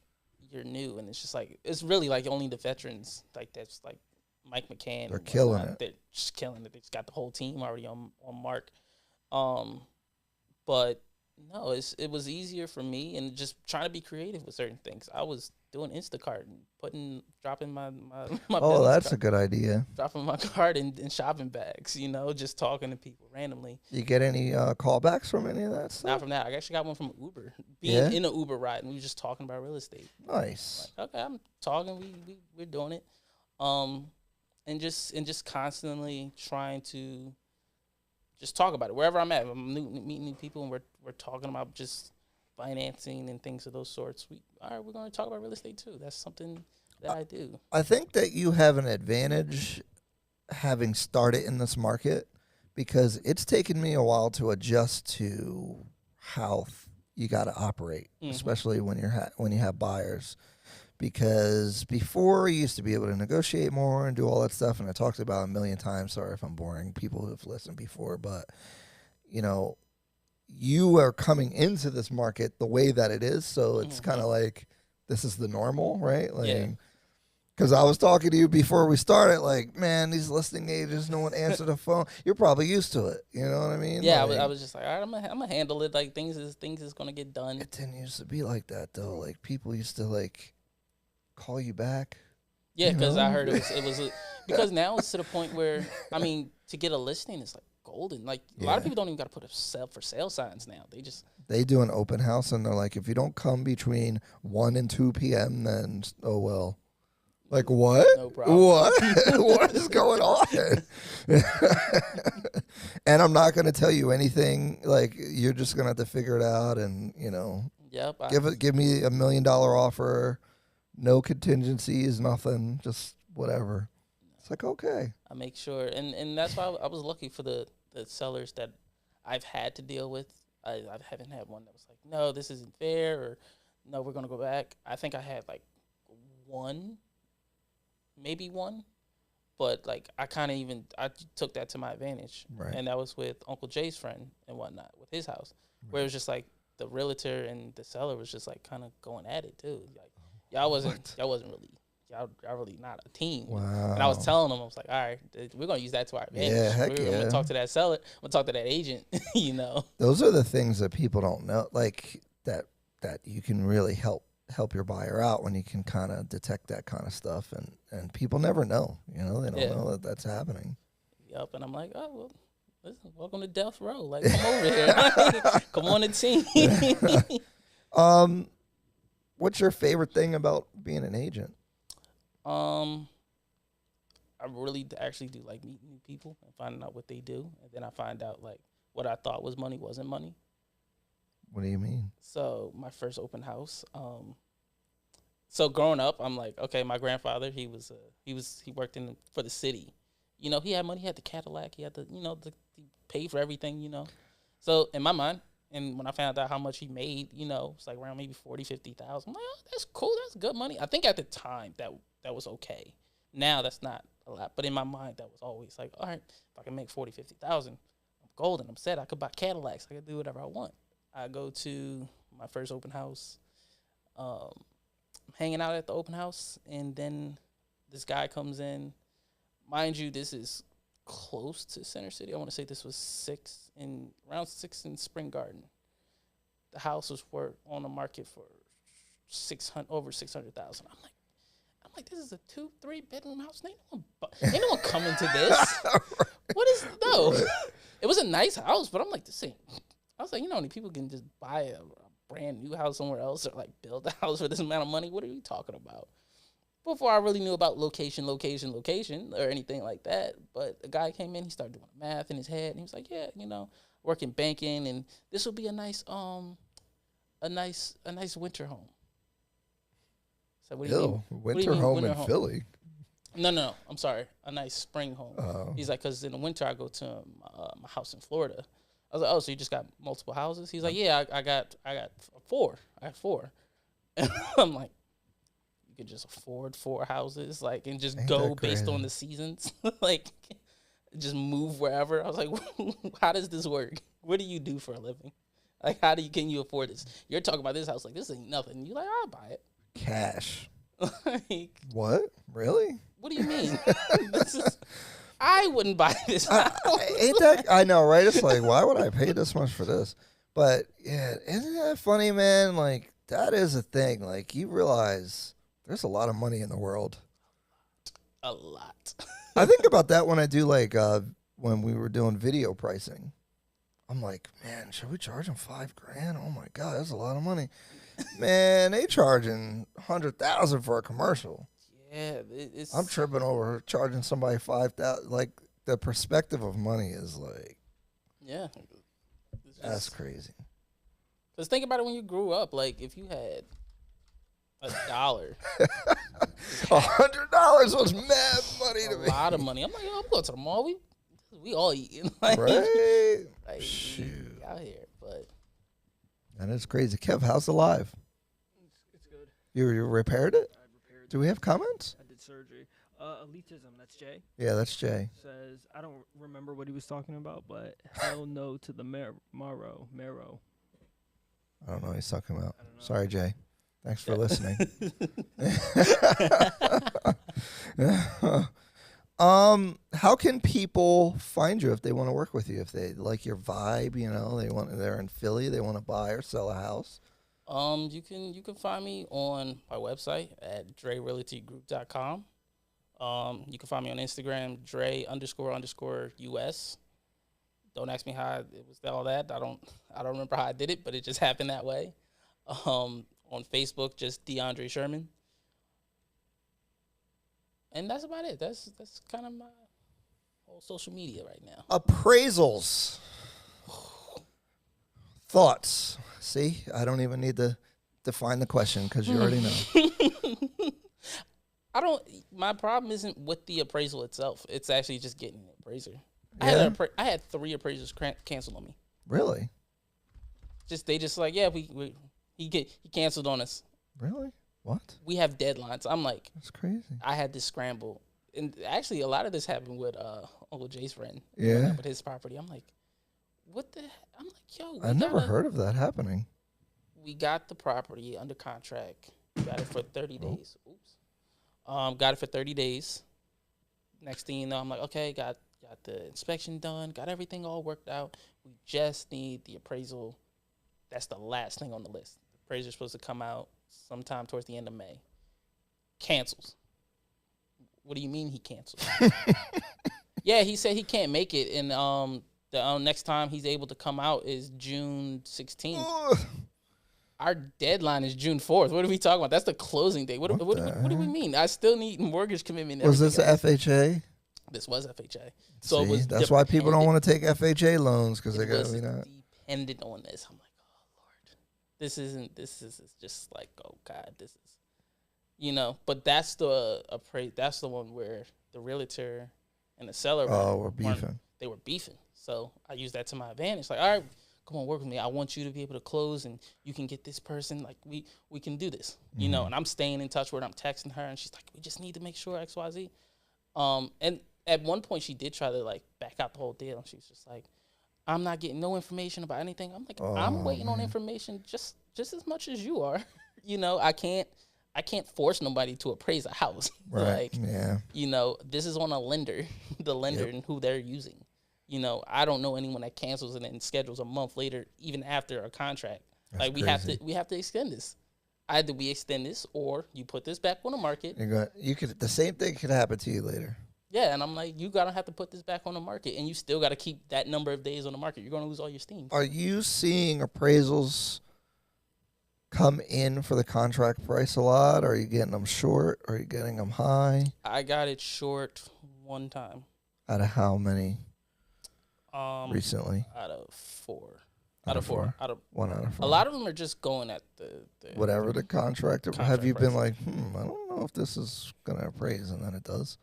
you're new and it's just like it's really like only the veterans like that's like Mike McCann. They're killing it. They're just killing it. They just got the whole team already on mark. But no, it was easier for me and just trying to be creative with certain things. I was doing Instacart and dropping my Oh, that's card, a good idea. dropping my card in shopping bags, you know, just talking to people randomly. You get any callbacks from any of that stuff? Not from that. I actually got one from Uber. Being in an Uber ride, and we were just talking about real estate. Nice. Like, okay, I'm talking. We're doing it. And just constantly trying to just talk about it wherever I'm at. I'm meeting new people, and we're talking about just financing and things of those sorts. We're going to talk about real estate too. That's something that I do. I think that you have an advantage having started in this market because it's taken me a while to adjust to how you got to operate, especially when you have buyers. Because before you used to be able to negotiate more and do all that stuff, and I talked about it a million times. Sorry if I'm boring people who have listened before, but you know, you are coming into this market the way that it is, so it's kind of like this is the normal, right? Like, because I was talking to you before we started, like, man, these listing agents, no one answered the phone. You're probably used to it, you know what I mean? Yeah, like, I was just like, all right, I'm gonna handle it. Like things is gonna get done. It didn't used to be like that though. Like people used to like call you back. Yeah, because I heard it was because now it's to the point where I mean to get a listing is like golden. Like a lot of people don't even got to put up for sale signs now. They do an open house and they're like, if you don't come between 1 and 2 p.m., then oh well. Like what? No problem. What? What is going on? And I'm not going to tell you anything. Like you're just going to have to figure it out, and Yep. give me $1 million offer, no contingencies, nothing, just whatever. It's like okay. I make sure, and that's why I was lucky for the sellers that I've had to deal with. I haven't had one that was like, no, this isn't fair, or no, we're gonna go back. I think I had like one, maybe one, but like I took that to my advantage, Right. and that was with Uncle Jay's friend and whatnot with his house, where it was just like the realtor and the seller was just like kind of going at it too. Like y'all wasn't really. Y'all really not a team. Wow. And I was telling them, I was like, all right, we're going to use that to our advantage. Yeah, heck I'm going to talk to that seller. I'm going to talk to that agent, Those are the things that people don't know, like that you can really help your buyer out when you can kind of detect that kind of stuff. And people never know, they don't know that that's happening. Yep. And I'm like, oh, well, listen, welcome to Death Row. Like, come over here. Come on the team. What's your favorite thing about being an agent? I really actually do like meeting new people and finding out what they do, and then I find out like what I thought was money wasn't money. What do you mean? So my first open house. So growing up, I'm like, okay, my grandfather, he worked for the city. He had money, he had the Cadillac, he had he paid for everything, So in my mind, and when I found out how much he made, it's like around maybe 40, 50,000. I'm like, oh, that's cool. That's good money. I think at the time that was okay. Now that's not a lot. But in my mind, that was always like, all right, if I can make 40, 50,000, I'm golden. I'm set. I could buy Cadillacs. I could do whatever I want. I go to my first open house, hanging out at the open house, and then this guy comes in. Mind you, this is close to Center City. I want to say this was around 6 in Spring Garden. The house was on the market for over 600,000. I'm like, this is a 2-3 bedroom house. Ain't no one coming to this. What is no? Right. It was a nice house, but I'm like, this ain't. I was like, how many people can just buy a brand new house somewhere else, or like build a house for this amount of money? What are you talking about? Before I really knew about location, or anything like that. But the guy came in, he started doing math in his head, and he was like, yeah, work in banking, and this will be a nice winter home. So what do you mean? Winter home in Philly? No, I'm sorry, a nice spring home. Oh. He's like, because in the winter I go to my house in Florida. I was like, oh, so you just got multiple houses? He's like, yeah, I got 4. I have 4. And I'm like, could just afford 4 houses, like, and just go based on the seasons, like, just move wherever. I was like, how does this work? What do you do for a living? Like, can you afford this? You're talking about this house like this ain't nothing. You're like, I'll buy it. Cash. Like, what? Really? What do you mean? I wouldn't buy this house. Ain't that? I know, right? It's like, why would I pay this much for this? But yeah, isn't that funny, man? Like, that is a thing. Like, you realize there's a lot of money in the world. A lot. I think about that when I do, like, when we were doing video pricing. I'm like, man, should we charge them $5,000? Oh my God, that's a lot of money. Man, they charging $100,000 for a commercial. Yeah, I'm tripping over charging somebody $5,000. Like, the perspective of money is like, yeah, that's crazy. Because think about it when you grew up. Like, if you had $1, $100 was mad money to me. A lot of money. I'm like, I'm going to the mall. We all eating. Like, right? Like, Shoot. out here, but that is crazy. Kev, how's the live? It's good. You repaired it? I repaired. Do we have comments? I did surgery. Elitism. That's Jay. Yeah, that's Jay. Says I don't remember what he was talking about, but hell no to the marrow. I don't know what he's talking about. I don't know. Sorry, Jay. Thanks for listening. How can people find you if they want to work with you? If they like your vibe, they're in Philly, they want to buy or sell a house. You can find me on my website at DreRealtyGroup.com. You can find me on Instagram, Dre__US. Don't ask me how it was all that. I don't remember how I did it, but it just happened that way. On Facebook, just DeAndre Sherman. And that's about it. That's kind of my whole social media right now. Appraisals. Thoughts. See, I don't even need to define the question because you already know. My problem isn't with the appraisal itself. It's actually just getting an appraiser. Yeah? I had 3 appraisers cancel on me. Really? They like, yeah, he canceled on us. Really? What? We have deadlines. I'm like, That's crazy. I had to scramble. And actually, a lot of this happened with Uncle Jay's friend. Yeah. With his property. I'm like, what the? I'm like, yo. I never heard of that happening. We got the property under contract. Got it for 30 days. Oops. Got it for 30 days. Next thing you know, I'm like, okay, got the inspection done. Got everything all worked out. We just need the appraisal. That's the last thing on the list. The appraiser's supposed to come out sometime towards the end of May. Cancels. What do you mean he canceled? Yeah, he said he can't make it, and the next time he's able to come out is June 16th. Our deadline is June 4th. What are we talking about? That's the closing date. What do we mean? I still need mortgage commitment. Was this FHA? This was FHA. So See, that's why people don't want to take FHA loans because they got to be that. Dependent on this. I'm like, oh Lord, this is just like, oh God, this is, But that's that's the one where the realtor and the seller were beefing. They were beefing. So I used that to my advantage. Like, all right, come on, work with me. I want you to be able to close, and you can get this person. Like, we can do this, And I'm staying in touch with her. I'm texting her, and she's like, we just need to make sure X, Y, Z. And at one point, she did try to like back out the whole deal, and she's just like, I'm not getting no information about anything. I'm like, I'm waiting on information just as much as you are. I can't force nobody to appraise a house. Right. This is on a lender, the lender and who they're using. I don't know anyone that cancels and then schedules a month later, even after a contract. That's like crazy. we have to extend this. Either we extend this or you put this back on the market. The same thing could happen to you later. Yeah, and I'm like, you gotta have to put this back on the market, and you still gotta keep that number of days on the market. You're gonna lose all your steam. Are you seeing appraisals come in for the contract price a lot? Are you getting them short? Are you getting them high? I got it short one time. Out of how many? Recently? Out of 4. Out of 4. One out of 4. A lot of them are just going at the whatever the contractor. Contract Have you been price. like, I don't know if this is gonna appraise, and then it does?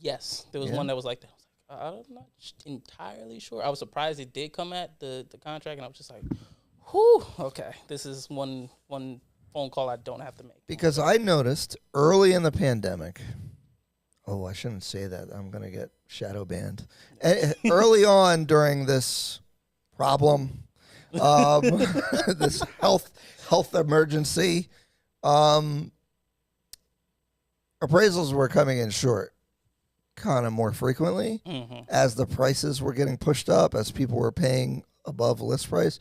Yes, there was one that was like that. I was like, I'm not entirely sure. I was surprised it did come at the contract, and I was just like, whew, okay, this is one phone call I don't have to make. Because I noticed early in the pandemic, I shouldn't say that. I'm going to get shadow banned. Early on during this problem, this health emergency, appraisals were coming in short kind of more frequently as the prices were getting pushed up, as people were paying above list price.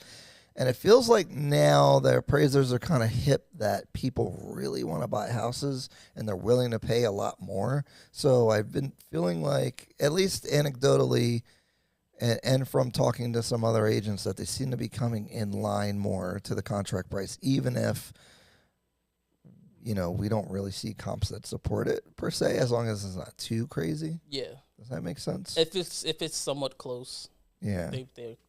And it feels like now the appraisers are kind of hip that people really want to buy houses and they're willing to pay a lot more. So I've been feeling like, at least anecdotally and from talking to some other agents, that they seem to be coming in line more to the contract price, even if, we don't really see comps that support it per se, as long as it's not too crazy. Yeah. Does that make sense? If it's somewhat close. Yeah.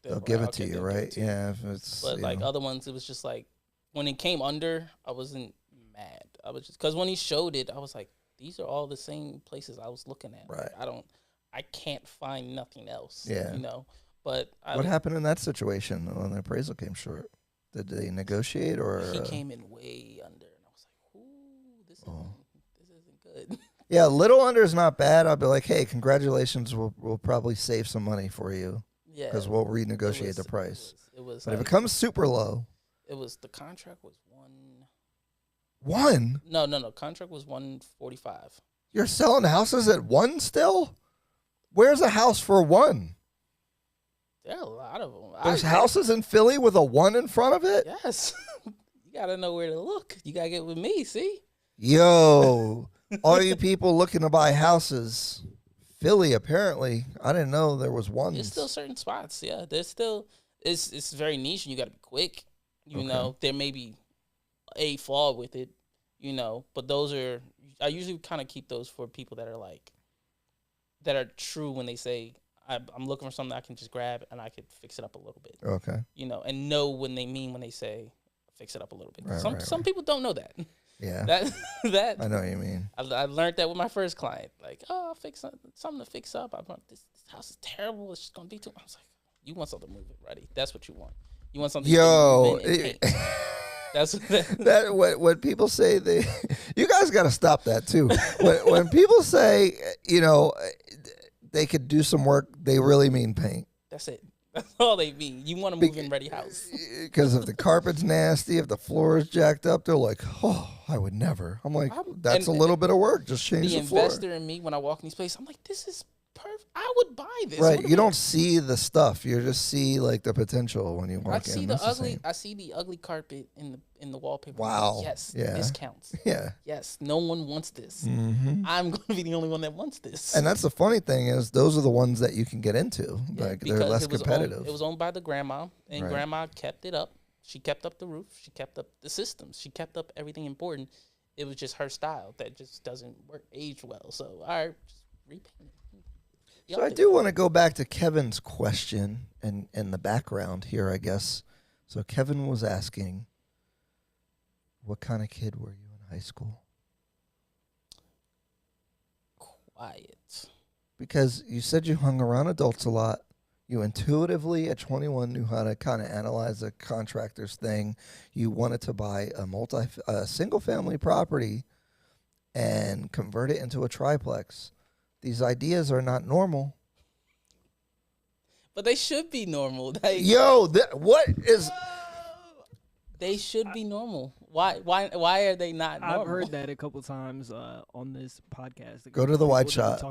They'll give it to you, right? Yeah. If it's, but like other ones, it was just like, when it came under, I wasn't mad. I was just, because when he showed it, I was like, these are all the same places I was looking at. Right. I can't find nothing else. Yeah. But what happened in that situation when the appraisal came short? Did they negotiate, or he came in way under, and I was like, ooh, this isn't good. Yeah, little under is not bad. I'll be like, hey, congratulations. We'll probably save some money for you. Yeah, because we'll renegotiate the price. It was but if it comes super low, the contract was one. No. Contract was 145. You're selling houses at 1 still? Where's a house for 1? There are a lot of them. There's houses in Philly with a 1 in front of it? Yes. You got to know where to look. You got to get with me, see? Yo, all you people looking to buy houses, Philly, apparently, I didn't know there was one. There's still certain spots, yeah. There's still, it's very niche, and you got to be quick. There may be a flaw with it, but those are usually kind of keep those for people that are like, that are true when they say, I'm looking for something I can just grab and I could fix it up a little bit. Okay. You know, and know when they mean when they say fix it up a little bit. Right, Some people don't know that. Yeah. that I know what you mean. I learned that with my first client. Like, oh, I'll fix something to fix up. I want this house is terrible. It's just gonna be too. I was like, you want something to move it ready. That's what you want. You want something. Yo, to move in and paint. That's that when people say you guys got to stop that too. When people say, you know, they could do some work, they really mean paint. That's it. That's all they mean. You want a move-in ready house. Because if the carpet's nasty, if the floor is jacked up, they're like, oh, I would never. I'm like, that's a little bit of work. Just change the floor. The investor in me, when I walk in these places, I'm like, this is perfect. I would buy this. Right. You don't see the stuff. You just see like the potential when you walk in. I see the ugly carpet in the wallpaper. Wow. Yes. Yeah. This counts. Yeah. Yes. No one wants this. Mm-hmm. I'm going to be the only one that wants this. And that's the funny thing is those are the ones that you can get into. Yeah, like they're less competitive. It was owned by the grandma, and right. grandma kept it up. She kept up the roof. She kept up the systems. She kept up everything important. It was just her style that just doesn't age well. So, all right, just repaint it. So I do want to go back to Kevin's question and the background here, I guess. So Kevin was asking, what kind of kid were you in high school? Quiet. Because you said you hung around adults a lot. You intuitively, at 21, knew how to kind of analyze a contractor's thing. You wanted to buy a single-family property and convert it into a triplex. These ideas are not normal. But they should be normal. Like, what is... They should be normal. Why are they not normal? I've heard that a couple times on this podcast. Go to the wide shot.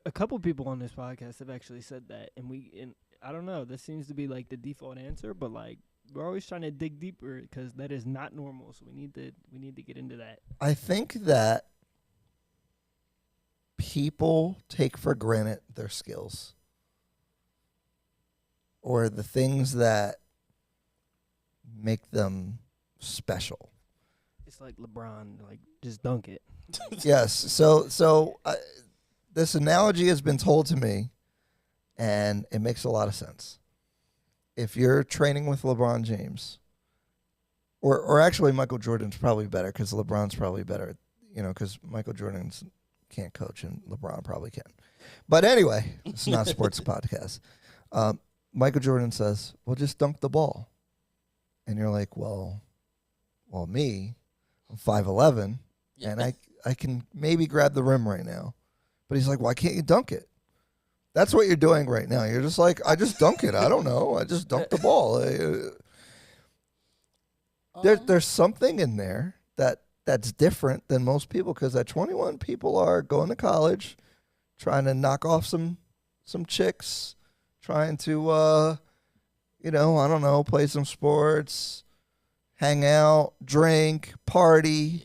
A couple people on this podcast have actually said that, and I don't know. This seems to be like the default answer, but like we're always trying to dig deeper because that is not normal. So we need to get into that. I think that people take for granted their skills or the things that make them special. It's like LeBron, like just dunk it. Yes. So this analogy has been told to me, and it makes a lot of sense. If you're training with LeBron James, or actually Michael Jordan's probably better because LeBron's probably better, because Michael Jordan's can't coach and LeBron probably can. But anyway, it's not a sports podcast. Michael Jordan says, well, just dunk the ball. And you're like, well, me, I'm 5'11", and I can maybe grab the rim right now. But he's like, why can't you dunk it? That's what you're doing right now. You're just like, I just dunk it. I don't know. I just dunk the ball. There's something in there that's different than most people, because at 21, people are going to college, trying to knock off some chicks, trying to, I don't know, play some sports, hang out, drink, party.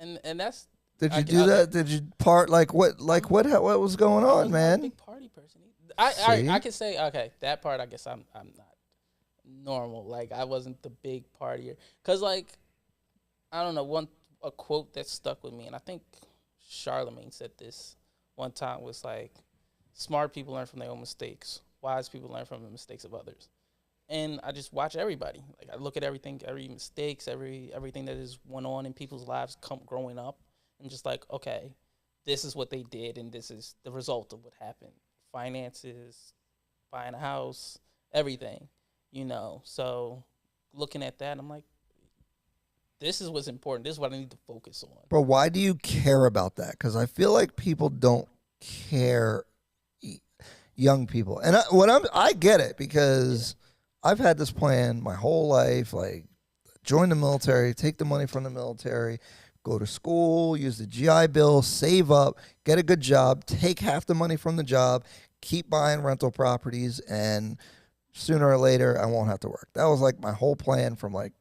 Yeah, and that's. Did you do that? Did you part what was going on, man? I'm a big party person. I could say, okay, that part I guess I'm not normal. Like, I wasn't the big partier, cause like, I don't know, a quote that stuck with me, and I think Charlemagne said this one time, was like, smart people learn from their own mistakes, wise people learn from the mistakes of others. And I just watch everybody. Like, I look at everything, every mistakes, everything that is went on in people's lives growing up, and just like, okay, this is what they did, and this is the result of what happened. Finances, buying a house, everything, So looking at that, I'm like, this is what's important. This is what I need to focus on. But why do you care about that? Because I feel like people don't care, young people. And I get it, because I've had this plan my whole life, like join the military, take the money from the military, go to school, use the GI Bill, save up, get a good job, take half the money from the job, keep buying rental properties, and sooner or later I won't have to work. That was like my whole plan from like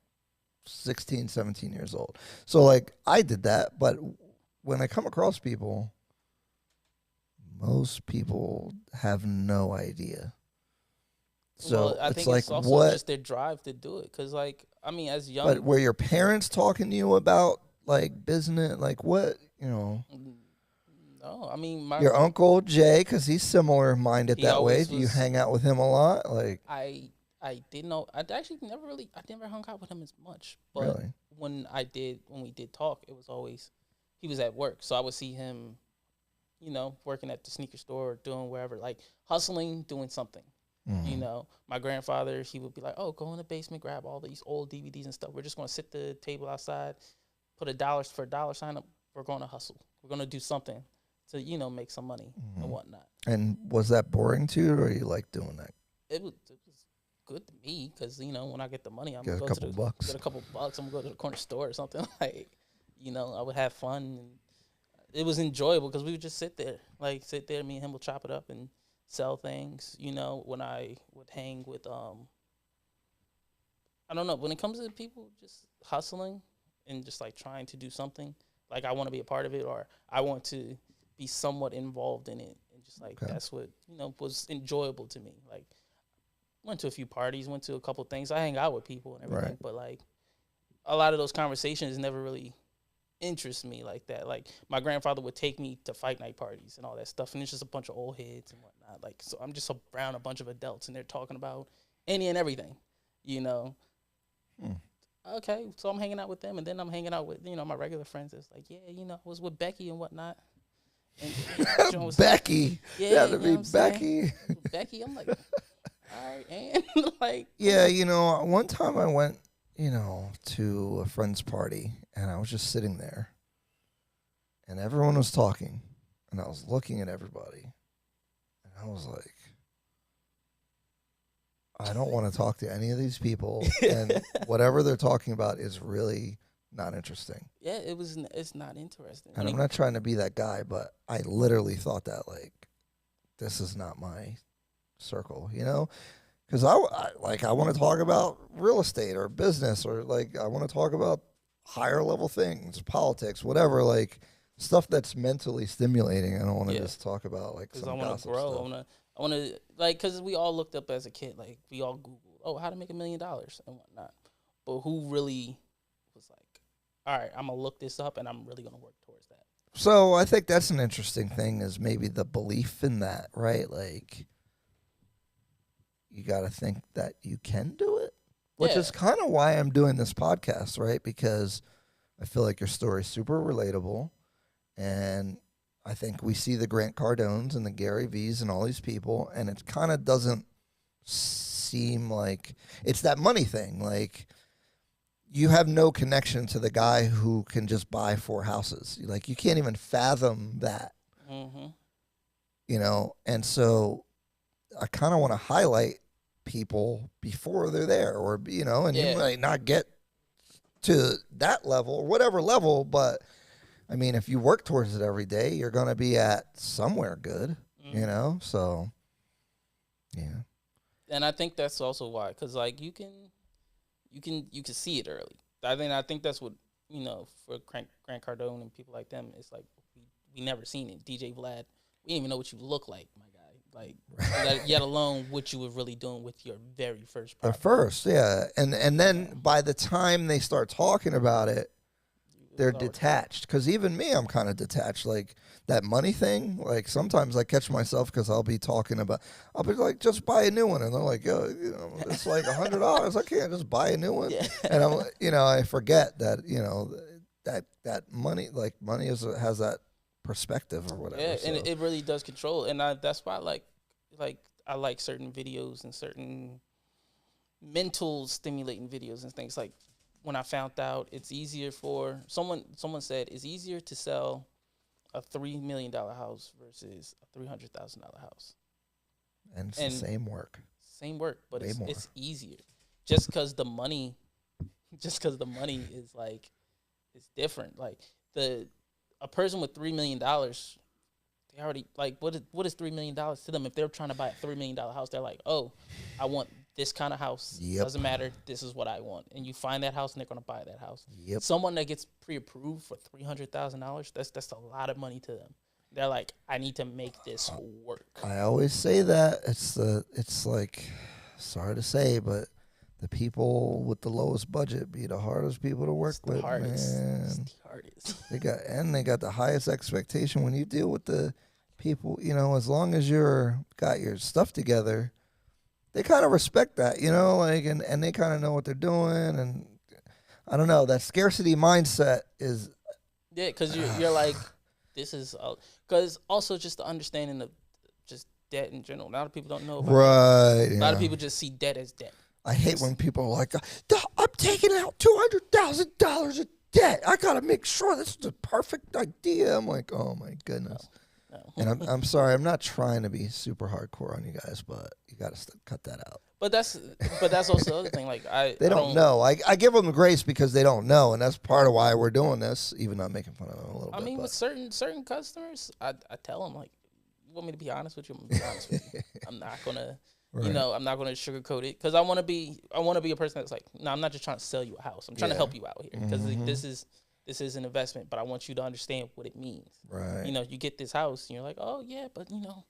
16, 17 years old. So like I did that, but when I come across people, most people have no idea. So I think it's also just their drive to do it. Because, like, I mean, as young... But were your parents talking to you about like business? Like what, No, I mean, your uncle Jay, because he's similar minded He that way. always Do you was- hang out with him a lot? Like, I didn't know. I actually I never hung out with him as much. But really? when we did talk, it was always he was at work, so I would see him, working at the sneaker store or doing wherever, like hustling, doing something. Mhm. My grandfather, he would be like, "Oh, go in the basement, grab all these old DVDs and stuff. We're just gonna sit the table outside, put a dollar sign up. We're gonna hustle. We're gonna do something to make some money and whatnot." And was that boring to you, or you like doing that? It was good to me because when I get the money, I'm Get a gonna go couple to bucks. get a couple bucks. I'm gonna go to the corner store or something like, I would have fun. And it was enjoyable because we would just sit there, me and him will chop it up and sell things. When I would hang with I don't know, when it comes to people just hustling and just like trying to do something, like I want to be a part of it or I want to be somewhat involved in it, and just like that's what was enjoyable to me. Like went to a few parties, went to a couple things. I hang out with people and everything, Right. but like a lot of those conversations never really interest me like that. Like my grandfather would take me to fight night parties and all that stuff, and it's just a bunch of old heads and whatnot. Like, so I'm just around a bunch of adults and they're talking about any and everything, Okay, so I'm hanging out with them, and then I'm hanging out with my regular friends. It's like, I was with Becky and whatnot. And Joan was Becky. Yeah, It had to you know be what I'm saying? Becky. With Becky, I'm like, all right, and like, Yeah, one time I went, to a friend's party, and I was just sitting there, and everyone was talking, and I was looking at everybody, and I was like, I don't want to talk to any of these people, and whatever they're talking about is really not interesting. yeah, it's not interesting. And I'm not trying to be that guy, but I literally thought that, like, this is not my circle, Because I want to talk about real estate or business, or like I want to talk about higher level things, politics, whatever, like stuff that's mentally stimulating. I don't want to just talk about like Because some I want to gossip grow. stuff. I want to like, because we all looked up as a kid, like we all Googled, oh, how to make $1 million and whatnot. But who really was like, all right, I'm gonna look this up and I'm really gonna work towards that. So I think that's an interesting thing, is maybe the belief in that, right? Like you got to think that you can do it, which is kind of why I'm doing this podcast, right? Because I feel like your story's super relatable, and I think we see the Grant Cardones and the Gary V's and all these people, and it kind of doesn't seem like it's that money thing. Like you have no connection to the guy who can just buy 4 houses. Like you can't even fathom that, And so I kind of want to highlight people before they're there, or you might not get to that level or whatever level, but I mean, if you work towards it every day, you're going to be at somewhere good, So, yeah. And I think that's also why, because like you can see it early. I think that's what for Grant Cardone and people like them. It's like we never seen it. DJ Vlad, we didn't even know what you look like, my guy. Like yet alone what you were really doing with your very first property. At first, yeah, and then by the time they start talking about it, they're detached. Because even me, I'm kind of detached. Like that money thing, like sometimes I catch myself because I'll be like, just buy a new one. And they're like, yo, it's like $100. I can't just buy a new one. Yeah. And I'm, I forget that, that money, like money has that perspective or whatever. Yeah, so. And it really does control. And that's why I like certain videos and certain mental stimulating videos and things. Like when I found out it's easier for someone said it's easier to sell a $3 million house versus a $300,000 house. And it's the same work. Same work, but Way more. it's easier. Just because the money is like, it's different. Like a person with $3 million, they already like what is $3 million to them? If they're trying to buy a $3 million house, they're like, oh, I want this kind of house. Yep. Doesn't matter. This is what I want. And you find that house and they're going to buy that house. Yep. Someone that gets pre-approved for $300,000, that's a lot of money to them. They're like, I need to make this work. I always say that it's like, sorry to say, but the people with the lowest budget be the hardest people to work with, man. It's the hardest. They got the highest expectation when you deal with the people. As long as you're got your stuff together, they kind of respect that. And they kind of know what they're doing. And I don't know, that scarcity mindset is. Yeah, because you're like, this is because also just the understanding of just debt in general. A lot of people don't know about right. A lot of people just see debt as debt. I hate when people are like, I'm taking out $200,000 of debt. I got to make sure this is the perfect idea. I'm like, oh, my goodness. No. And I'm sorry. I'm not trying to be super hardcore on you guys, but you got to cut that out. But that's also the other thing. Like they don't know. I give them grace because they don't know, and that's part of why we're doing this, even though I'm making fun of them a little bit. I mean, with certain customers, I tell them, like, you want me to be honest with you? I'm going to be honest with you. I'm not going to. Right. I'm not going to sugarcoat it because I want to be a person that's like, no, I'm not just trying to sell you a house. I'm trying to help you out here because this is an investment, but I want you to understand what it means. Right. You get this house and you're like, oh yeah, but I'm going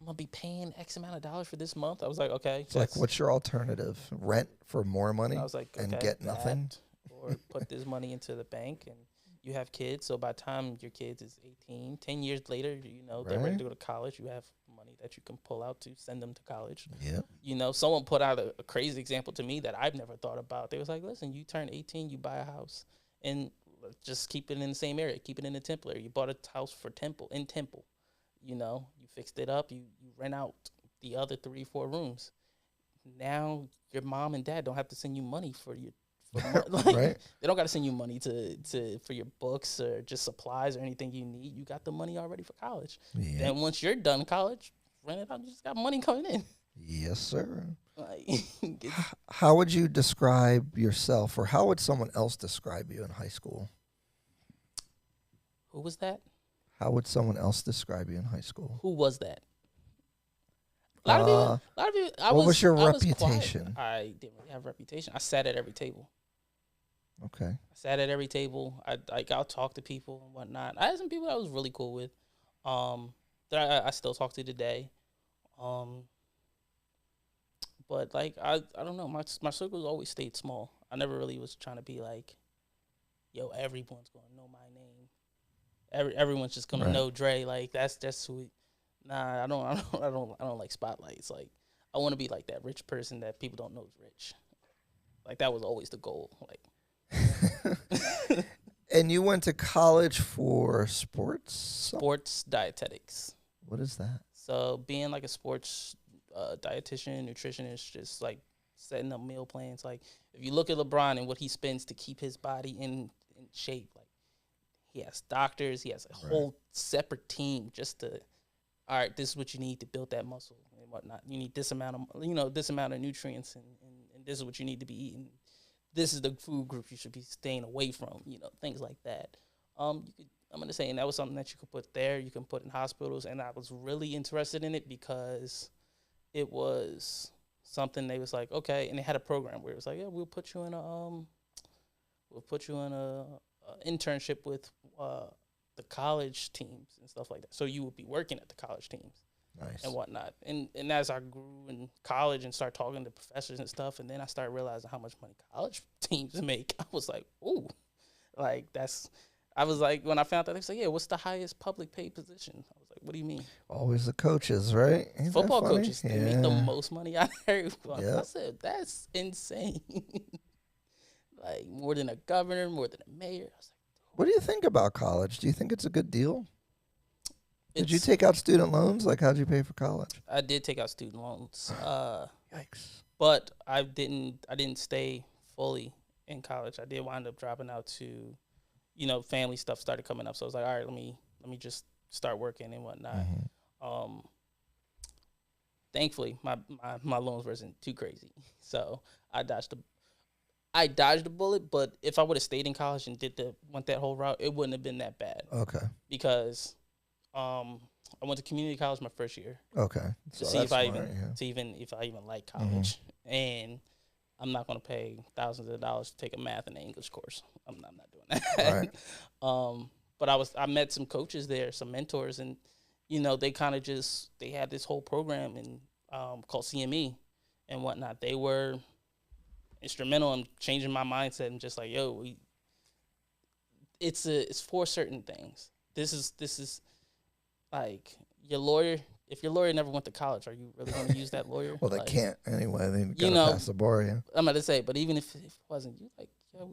to be paying X amount of dollars for this month. I was like, okay. It's like, what's your alternative? Rent for more money? I was like, and get nothing? Or put this money into the bank and you have kids. So by the time your kids is 18, 10 years later, they're ready to go to college. You have money that you can pull out to send them to college. Yeah. Someone put out a crazy example to me that I've never thought about. They was like, listen, you turn 18, you buy a house and just keep it in the same area. Keep it in the Temple area. You bought a house for Temple. You fixed it up. You rent out the other 3-4 rooms. Now your mom and dad don't have to send you money for your right. They don't got to send you money for your books or just supplies or anything you need. You got the money already for college. Yeah. Then once you're done college, rent it out. You just got money coming in. Yes, sir. Like, how would you describe yourself, or how would someone else describe you in high school? Who was that? How would someone else describe you in high school? Who was that? A lot of people. What was your reputation? I didn't really have a reputation. I sat at every table. Okay. I sat at every table. I'll talk to people and whatnot. I had some people I was really cool with, that I still talk to today. But like I don't know. My circles always stayed small. I never really was trying to be like, yo, everyone's gonna know my name. Everyone's just gonna know Dre. Like that's who. Nah, I don't like spotlights. Like I want to be like that rich person that people don't know is rich. Like that was always the goal. Like. And you went to college for sports? Sports dietetics. What is that? So being like a sports dietitian, nutritionist, just like setting up meal plans. Like if you look at LeBron and what he spends to keep his body in shape, like he has doctors, he has a whole separate team just to, all right, this is what you need to build that muscle and whatnot. You need this amount of nutrients and this is what you need to be eating. This is the food group you should be staying away from, things like that. I'm going to say, and that was something that you could put there. You can put in hospitals. And I was really interested in it because it was something they was like, okay. And they had a program where it was like, yeah, we'll put you in a internship with the college teams and stuff like that. So you would be working at the college teams. Nice. And whatnot. And as I grew in college and started talking to professors and stuff, and then I started realizing how much money college teams make, I was like, ooh, like I was like, when I found that, they said, yeah, what's the highest public paid position? I was like, what do you mean? Always the coaches, right? Ain't Football coaches, they make the most money I heard. Yep. I said, that's insane. Like more than a governor, more than a mayor. I was like, what do you think about college? Do you think it's a good deal? Did you take out student loans? Like, how'd you pay for college? I did take out student loans. Yikes. But I didn't stay fully in college. I did wind up dropping out to, family stuff started coming up. So I was like, all right, let me just start working and whatnot. Mm-hmm. Thankfully, my loans wasn't too crazy. So I dodged the bullet, but if I would have stayed in college and went that whole route, it wouldn't have been that bad. Okay. Because I went to community college my first year. Okay. To see if I even like college, and I'm not going to pay thousands of dollars to take a math and an English course. I'm not doing that. Right. But I met some coaches there, some mentors, and they kind of they had this whole program called CME and whatnot. They were instrumental in changing my mindset and just like, yo, it's for certain things. This is like your lawyer. If your lawyer never went to college, are you really going to use that lawyer? Well, they like, can't anyway. They gotta pass the bar. Yeah. I'm about to say, but even if it wasn't, you like, yo,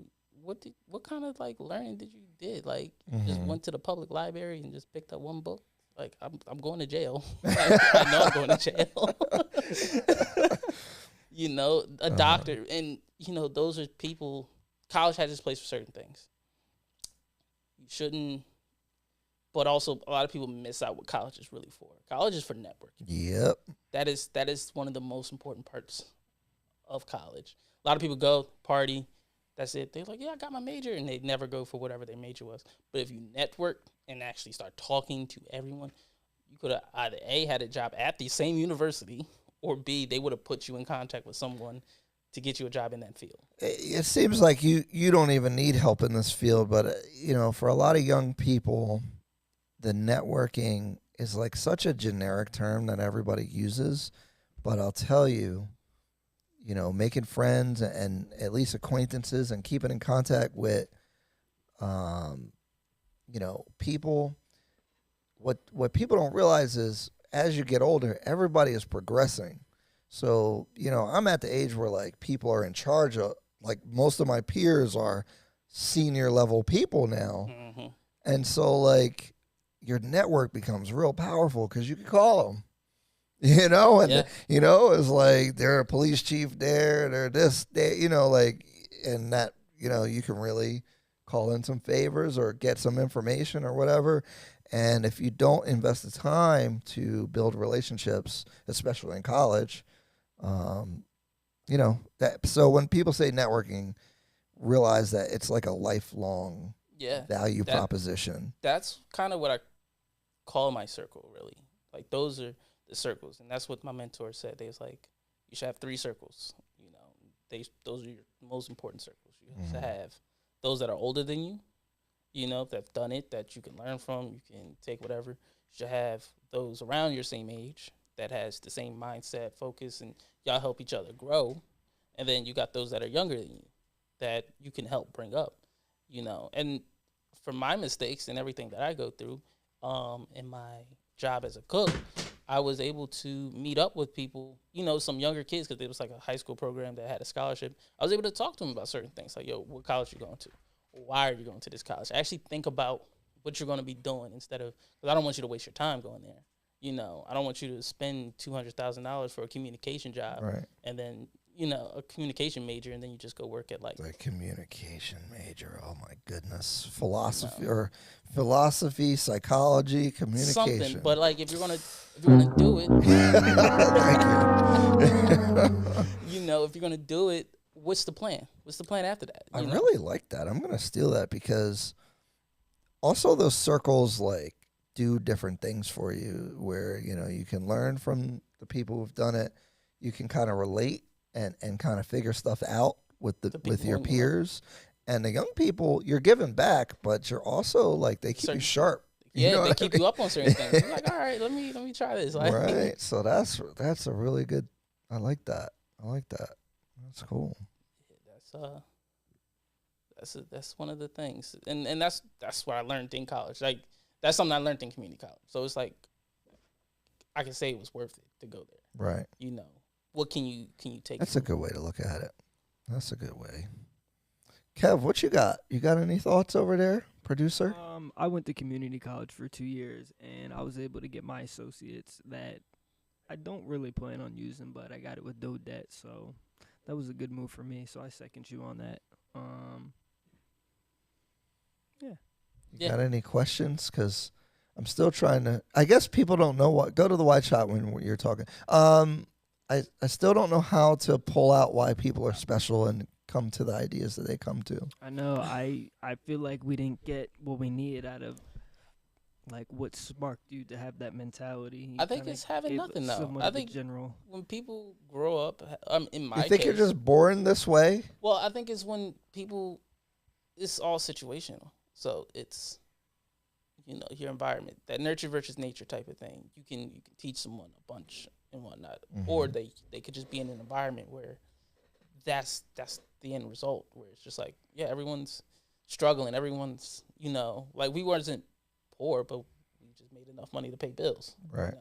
what kind of like learning did you did? Like, you just went to the public library and just picked up one book. Like, I'm going to jail. I know I'm going to jail. You know, a doctor, and you know, those are people. College has its place for certain things. You shouldn't. But also, a lot of people miss out what college is really for. College is for networking. Yep. That is one of the most important parts of college. A lot of people go, party, that's it. They're like, yeah, I got my major, and they never go for whatever their major was. But if you network and actually start talking to everyone, you could have either A, had a job at the same university, or B, they would have put you in contact with someone to get you a job in that field. It seems like you don't even need help in this field, but, you know, for a lot of young people, the networking is like such a generic term that everybody uses, but I'll tell you, you know, making friends and at least acquaintances and keeping in contact with, you know, people. What people don't realize is as you get older, everybody is progressing. So, you know, I'm at the age where like people are in charge of, like most of my peers are senior level people now. Mm-hmm. And so like, your network becomes real powerful because you can call them, you know, and, you know, it's like they're a police chief there, they're this, you know, like, and that, you know, you can really call in some favors or get some information or whatever. And if you don't invest the time to build relationships, especially in college, you know, so when people say networking, realize that it's like a lifelong value proposition. That's kind of what I call my circle, really. Like, those are the circles, and that's what my mentor said. They was like, you should have 3 circles. You know, those are your most important circles. You have to have those that are older than you, you know, that've done it, that you can learn from, you can take whatever. You should have those around your same age that has the same mindset, focus, and y'all help each other grow. And then you got those that are younger than you that you can help bring up, you know. And for my mistakes and everything that I go through, in my job as a cook, I was able to meet up with people, you know, some younger kids, because it was like a high school program that had a scholarship. I was able to talk to them about certain things, like, yo, what college are you going to? Why are you going to this college? Actually think about what you're going to be doing instead of, because I don't want you to waste your time going there. You know, I don't want you to spend $200,000 for a communication job, right? And then, you know, a communication major, and then you just go work at like the communication major. Oh my goodness, philosophy, psychology, communication. Something, but like if you're gonna do it, you know, if you're gonna do it, what's the plan? What's the plan after that? I really like that. I'm gonna steal that because also those circles like do different things for you, where you know you can learn from the people who've done it. You can kind of relate and kind of figure stuff out with with your peers. And the young people, you're giving back, but you're also like they keep you sharp. Yeah, you know they keep you up on certain things. You're like, all right, let me try this. Like, right. So that's a really good. I like that. That's cool. That's one of the things, and that's what I learned in college. Like, that's something I learned in community college. So it's like I can say it was worth it to go there. Right. You know, what can you take? That's a good way to look at it. That's a good way. Kev, what you got? You got any thoughts over there, producer? I went to community college for 2 years, and I was able to get my associates that I don't really plan on using, but I got it with no debt, so that was a good move for me. So I second you on that. You got any questions? Because I'm still trying to. I guess people don't know what. Go to the white shot when you're talking. I still don't know how to pull out why people are special and come to the ideas that they come to. I know. I feel like we didn't get what we needed out of like what sparked you to have that mentality. I think it's having nothing though. I think general when people grow up, in my you think case, you're just born this way? Well, I think it's when people. It's all situational. So it's, you know, your environment, that nurture versus nature type of thing. You can teach someone a bunch and whatnot, or they could just be in an environment where that's the end result, where it's just like, yeah, everyone's struggling. Everyone's, like, we wasn't poor, but we just made enough money to pay bills. Right.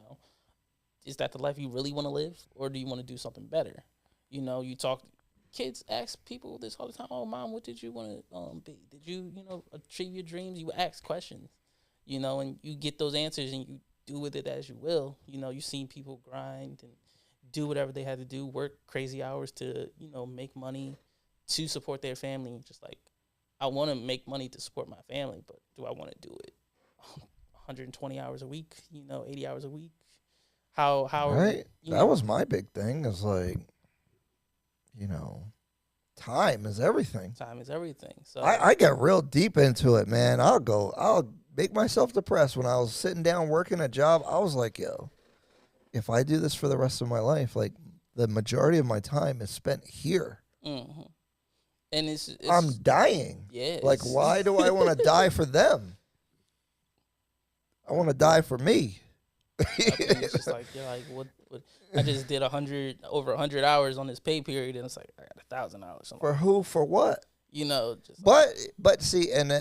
Is that the life you really want to live, or do you want to do something better? You talk, kids ask people this all the time. Oh, mom, what did you want to be? Did you, achieve your dreams? You ask questions, and you get those answers, and you do with it as you will. You've seen people grind and do whatever they had to do, work crazy hours to, make money to support their family. Just like, I want to make money to support my family, but do I want to do it 120 hours a week, 80 hours a week? How right? That was my big thing, is like, time is everything. Time is everything. So I get real deep into it, man. I'll make myself depressed. When I was sitting down working a job, I was like, yo, if I do this for the rest of my life, like, the majority of my time is spent here. Mm-hmm. And it's I'm dying. Yeah. Like, why do I want to die for them? I want to die for me. I think it's just like, you're like, what I just did over 100 hours on this pay period, and it's like, I got $1,000. For who? For what? Just But see, and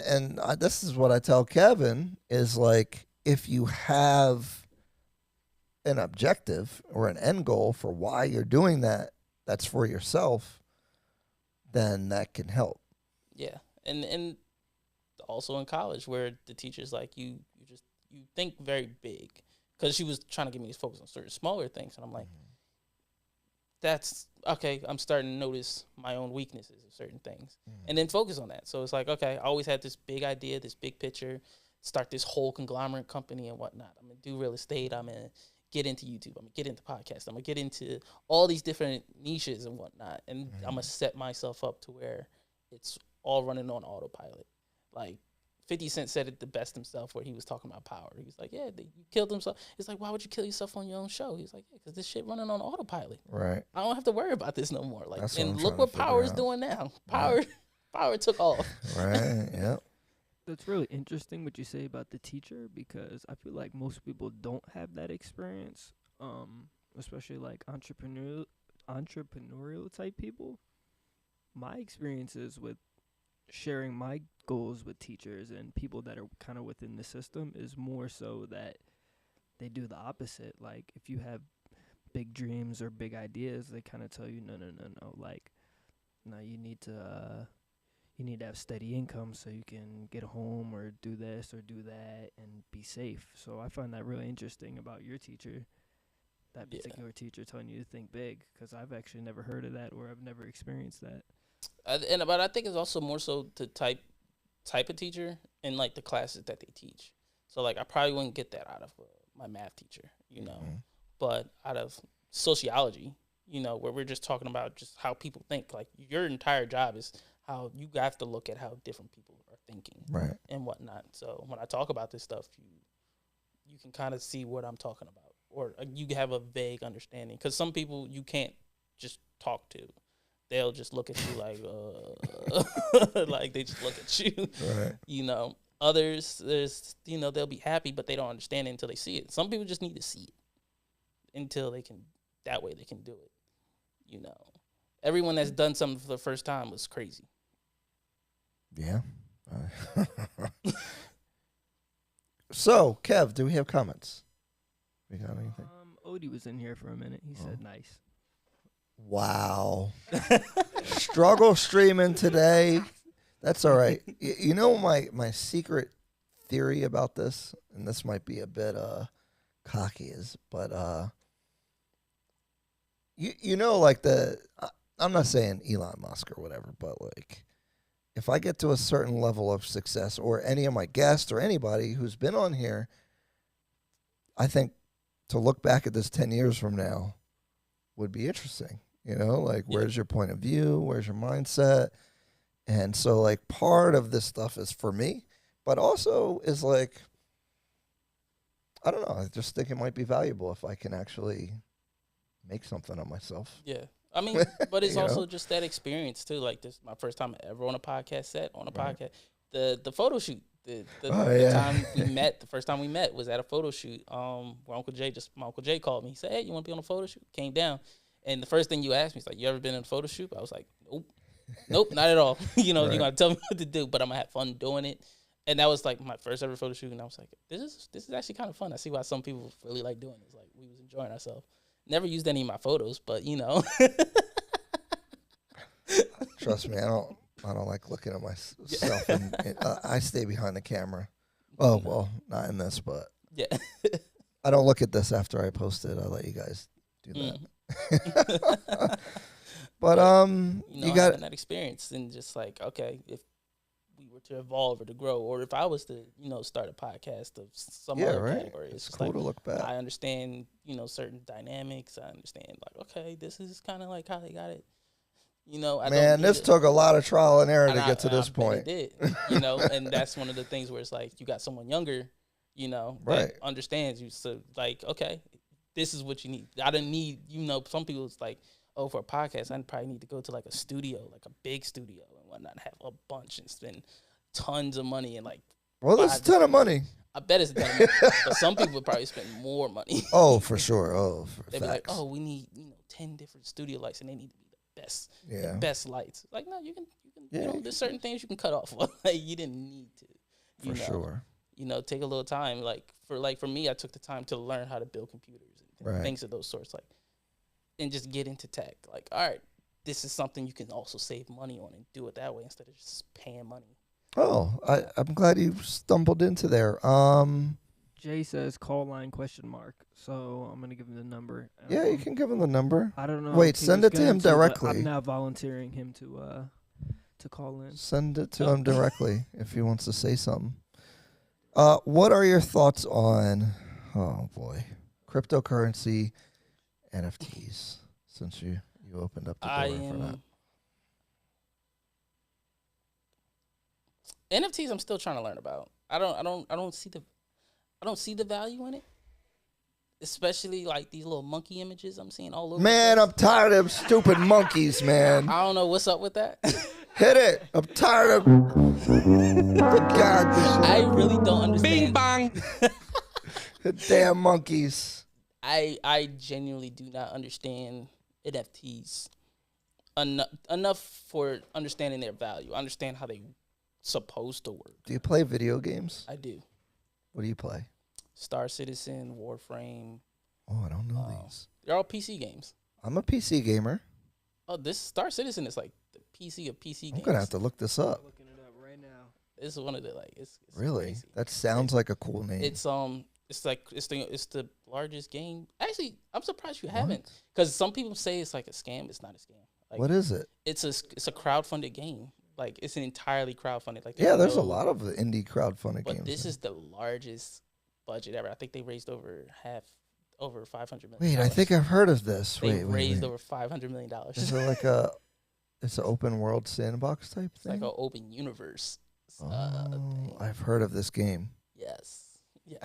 this is what I tell Kevin, is like, if you have an objective or an end goal for why you're doing that, that's for yourself, then that can help. Yeah. And also in college, where the teacher's like, you think very big, because she was trying to get me to focus on certain smaller things, and I'm like, that's okay. I'm starting to notice my own weaknesses of certain things, and then focus on that. So it's like, okay, I always had this big idea, this big picture, start this whole conglomerate company and whatnot. I'm gonna do real estate. I'm gonna get into YouTube. I'm gonna get into podcasts. I'm gonna get into all these different niches and whatnot, and I'm gonna set myself up to where it's all running on autopilot. Like 50 Cent said it the best himself, where he was talking about power. He was like, yeah, you killed himself. It's like, why would you kill yourself on your own show? He's like, yeah, because this shit running on autopilot. Right. I don't have to worry about this no more. Like, That's and what look what Power is doing now. Power took off. Right. Yep. That's really interesting what you say about the teacher, because I feel like most people don't have that experience, especially like entrepreneurial type people. My experiences with sharing my goals with teachers and people that are kind of within the system is more so that they do the opposite. Like, if you have big dreams or big ideas, they kind of tell you, no. Like, no, you need to have steady income so you can get home or do this or do that and be safe. So I find that really interesting about your teacher, that particular teacher telling you to think big, because I've actually never heard of that, or I've never experienced that. But I think it's also more so to type of teacher in like the classes that they teach. So like, I probably wouldn't get that out of my math teacher, but out of sociology, where we're just talking about just how people think. Like, your entire job is how you have to look at how different people are thinking, right, and whatnot. So when I talk about this stuff, you can kind of see what I'm talking about, or you have a vague understanding. Because some people you can't just talk to. They'll just look at you like, like they just look at you, right. Others, there's, they'll be happy, but they don't understand it until they see it. Some people just need to see it until they can, that way they can do it. Everyone that's done something for the first time was crazy. Yeah. So, Kev, do we have comments? We got anything? Odie was in here for a minute. He said nice. Wow. Struggle streaming today. That's all right. You know my secret theory about this, and this might be a bit cocky, but like I'm not saying Elon Musk or whatever, but like, if I get to a certain level of success, or any of my guests or anybody who's been on here, I think to look back at this 10 years from now would be interesting. Like, where's your point of view? Where's your mindset? And so, like, part of this stuff is for me, but also is like, I don't know, I just think it might be valuable if I can actually make something of myself. Yeah. I mean, but it's also just that experience too. Like, this is my first time ever on a podcast set, podcast. The photo shoot, the time we met, the first time we met was at a photo shoot. Where my Uncle Jay called me. He said, hey, you want to be on a photo shoot? Came down. And the first thing you asked me is like, you ever been in a photo shoot? I was like, nope, not at all. You know, Right. you're gonna tell me what to do, but I'm gonna have fun doing it. And that was like my first ever photo shoot, and I was like, this is actually kind of fun. I see why some people really like doing this. Like, we was enjoying ourselves. Never used any of my photos, but you know. Trust me, I don't like looking at myself. I stay behind the camera. Oh well, not in this, but Yeah. I don't look at this after I post it. I let you guys do that. But you got having that experience and just like, okay, if we were to evolve or to grow, or if I was to, start a podcast of some other category, It's just cool like, to look back. I understand, certain dynamics. I understand, like, okay, this is kind of like how they got it. Man, this took a lot of trial and error to get to this point. It did, and that's one of the things where it's like you got someone younger, Right. that understands you. So like, okay, this is what you need. I didn't need, some people it's like, oh, for a podcast, I probably need to go to like a studio, like a big studio and whatnot, have a bunch and spend tons of money and like. Well, that's a ton of money. I bet it's a ton of money, but some people would probably spend more money. Oh, for sure. Oh, for They'd facts. be like, oh, we need 10 different studio lights, and they need to be the best. Yeah. The best lights. Like, no, you can there's certain things you can cut off. Like, you didn't need to. For sure. Take a little time. Like for me, I took the time to learn how to build computers and things of those sorts. Like, and just get into tech. Like, all right, this is something you can also save money on and do it that way instead of just paying money. Oh, I'm glad you stumbled into there. Jay says call line ? So I'm gonna give him the number. Yeah, you can give him the number. I don't know. Wait, if he send was it to going him directly. but I'm now volunteering him to call in. Send it to him directly if he wants to say something. What are your thoughts on, oh boy, cryptocurrency, NFTs? Since you opened up the door for that. NFTs, I'm still trying to learn about. I don't see the value in it, especially like these little monkey images I'm seeing all over. Man, I'm tired of stupid monkeys, man. I don't know what's up with that. Hit it. I'm tired of. God, I really don't understand. Bing bang. the damn monkeys. I genuinely do not understand NFTs enough for understanding their value. I understand how they supposed to work. Do you play video games? I do. What do you play? Star Citizen, Warframe. Oh, I don't know these. They're all PC games. I'm a PC gamer. Oh, this Star Citizen is like the PC of PC games. I'm gonna have to look this up. Looking it up right now. It's one of the like. It's Really? crazy. That sounds like a cool name. It's it's the largest game. Actually, I'm surprised you haven't, because some people say it's like a scam. It's not a scam. Like, What is it? It's a crowdfunded game. Like, it's an entirely crowdfunded. Like, Yeah, there's a lot of indie crowdfunded games. But this is the largest budget ever. I think they raised over $500 million. Wait, I think I've heard of this. They Wait. raised over $500 million. Is it like it's an open world sandbox type It's like thing? an open universe. Oh, I've heard of this game. Yes, it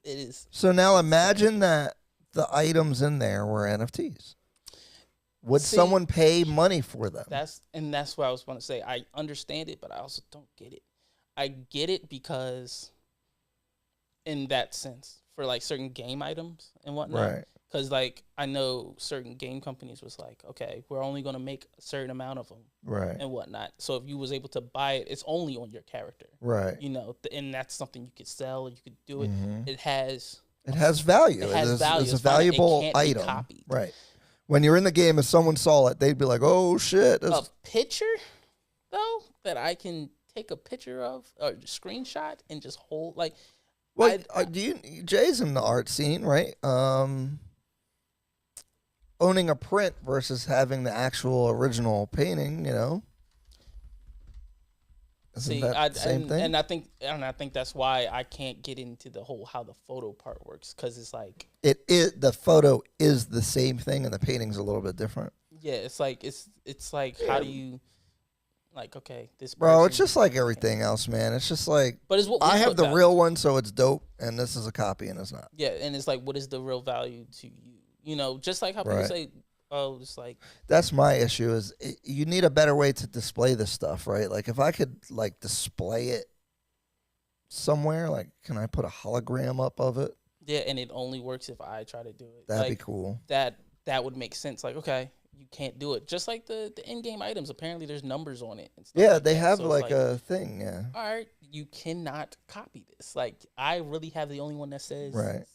is. So now imagine that the items in there were NFTs. Would See, someone pay money for them? That's what I was going to say. I understand it, but I also don't get it. I get it because, in that sense, for like certain game items and whatnot. Right. Because like I know certain game companies was like, okay, we're only going to make a certain amount of them, Right. and whatnot. So if you was able to buy it, it's only on your character. Right. And that's something you could sell. You could do it. Mhm. It has value. It has value. It's a It's fine. It valuable can't be item. copied. Right. When you're in the game, if someone saw it, they'd be like, "Oh shit!" A picture, though, that I can take a picture of or screenshot and just hold like. Well, Jay's in the art scene, right? Owning a print versus having the actual original painting, Isn't that the same thing? And I think that's why I can't get into the whole how the photo part works, because it's like the photo is the same thing and the painting's a little bit different. Yeah, it's like how do you like, okay, this Bro, it's person- just like everything else, man. It's just like But it's what we I have put the value. real one, so it's dope, and this is a copy, and it's not. Yeah, and it's like, what is the real value to you? Just like how people Right. say, oh, it's like That's my issue. Is you need a better way to display this stuff, right? Like if I could like display it somewhere, like can I put a hologram up of it? yeah, and it only works if I try to do it. That'd like, be cool. That that would make sense. Like, okay, you can't do it. Just like the in-game items. Apparently, there's numbers on it. And stuff Yeah, like they that. have So it's like a thing. Yeah. All right, you cannot copy this. Like, I really have the only one that says, Right.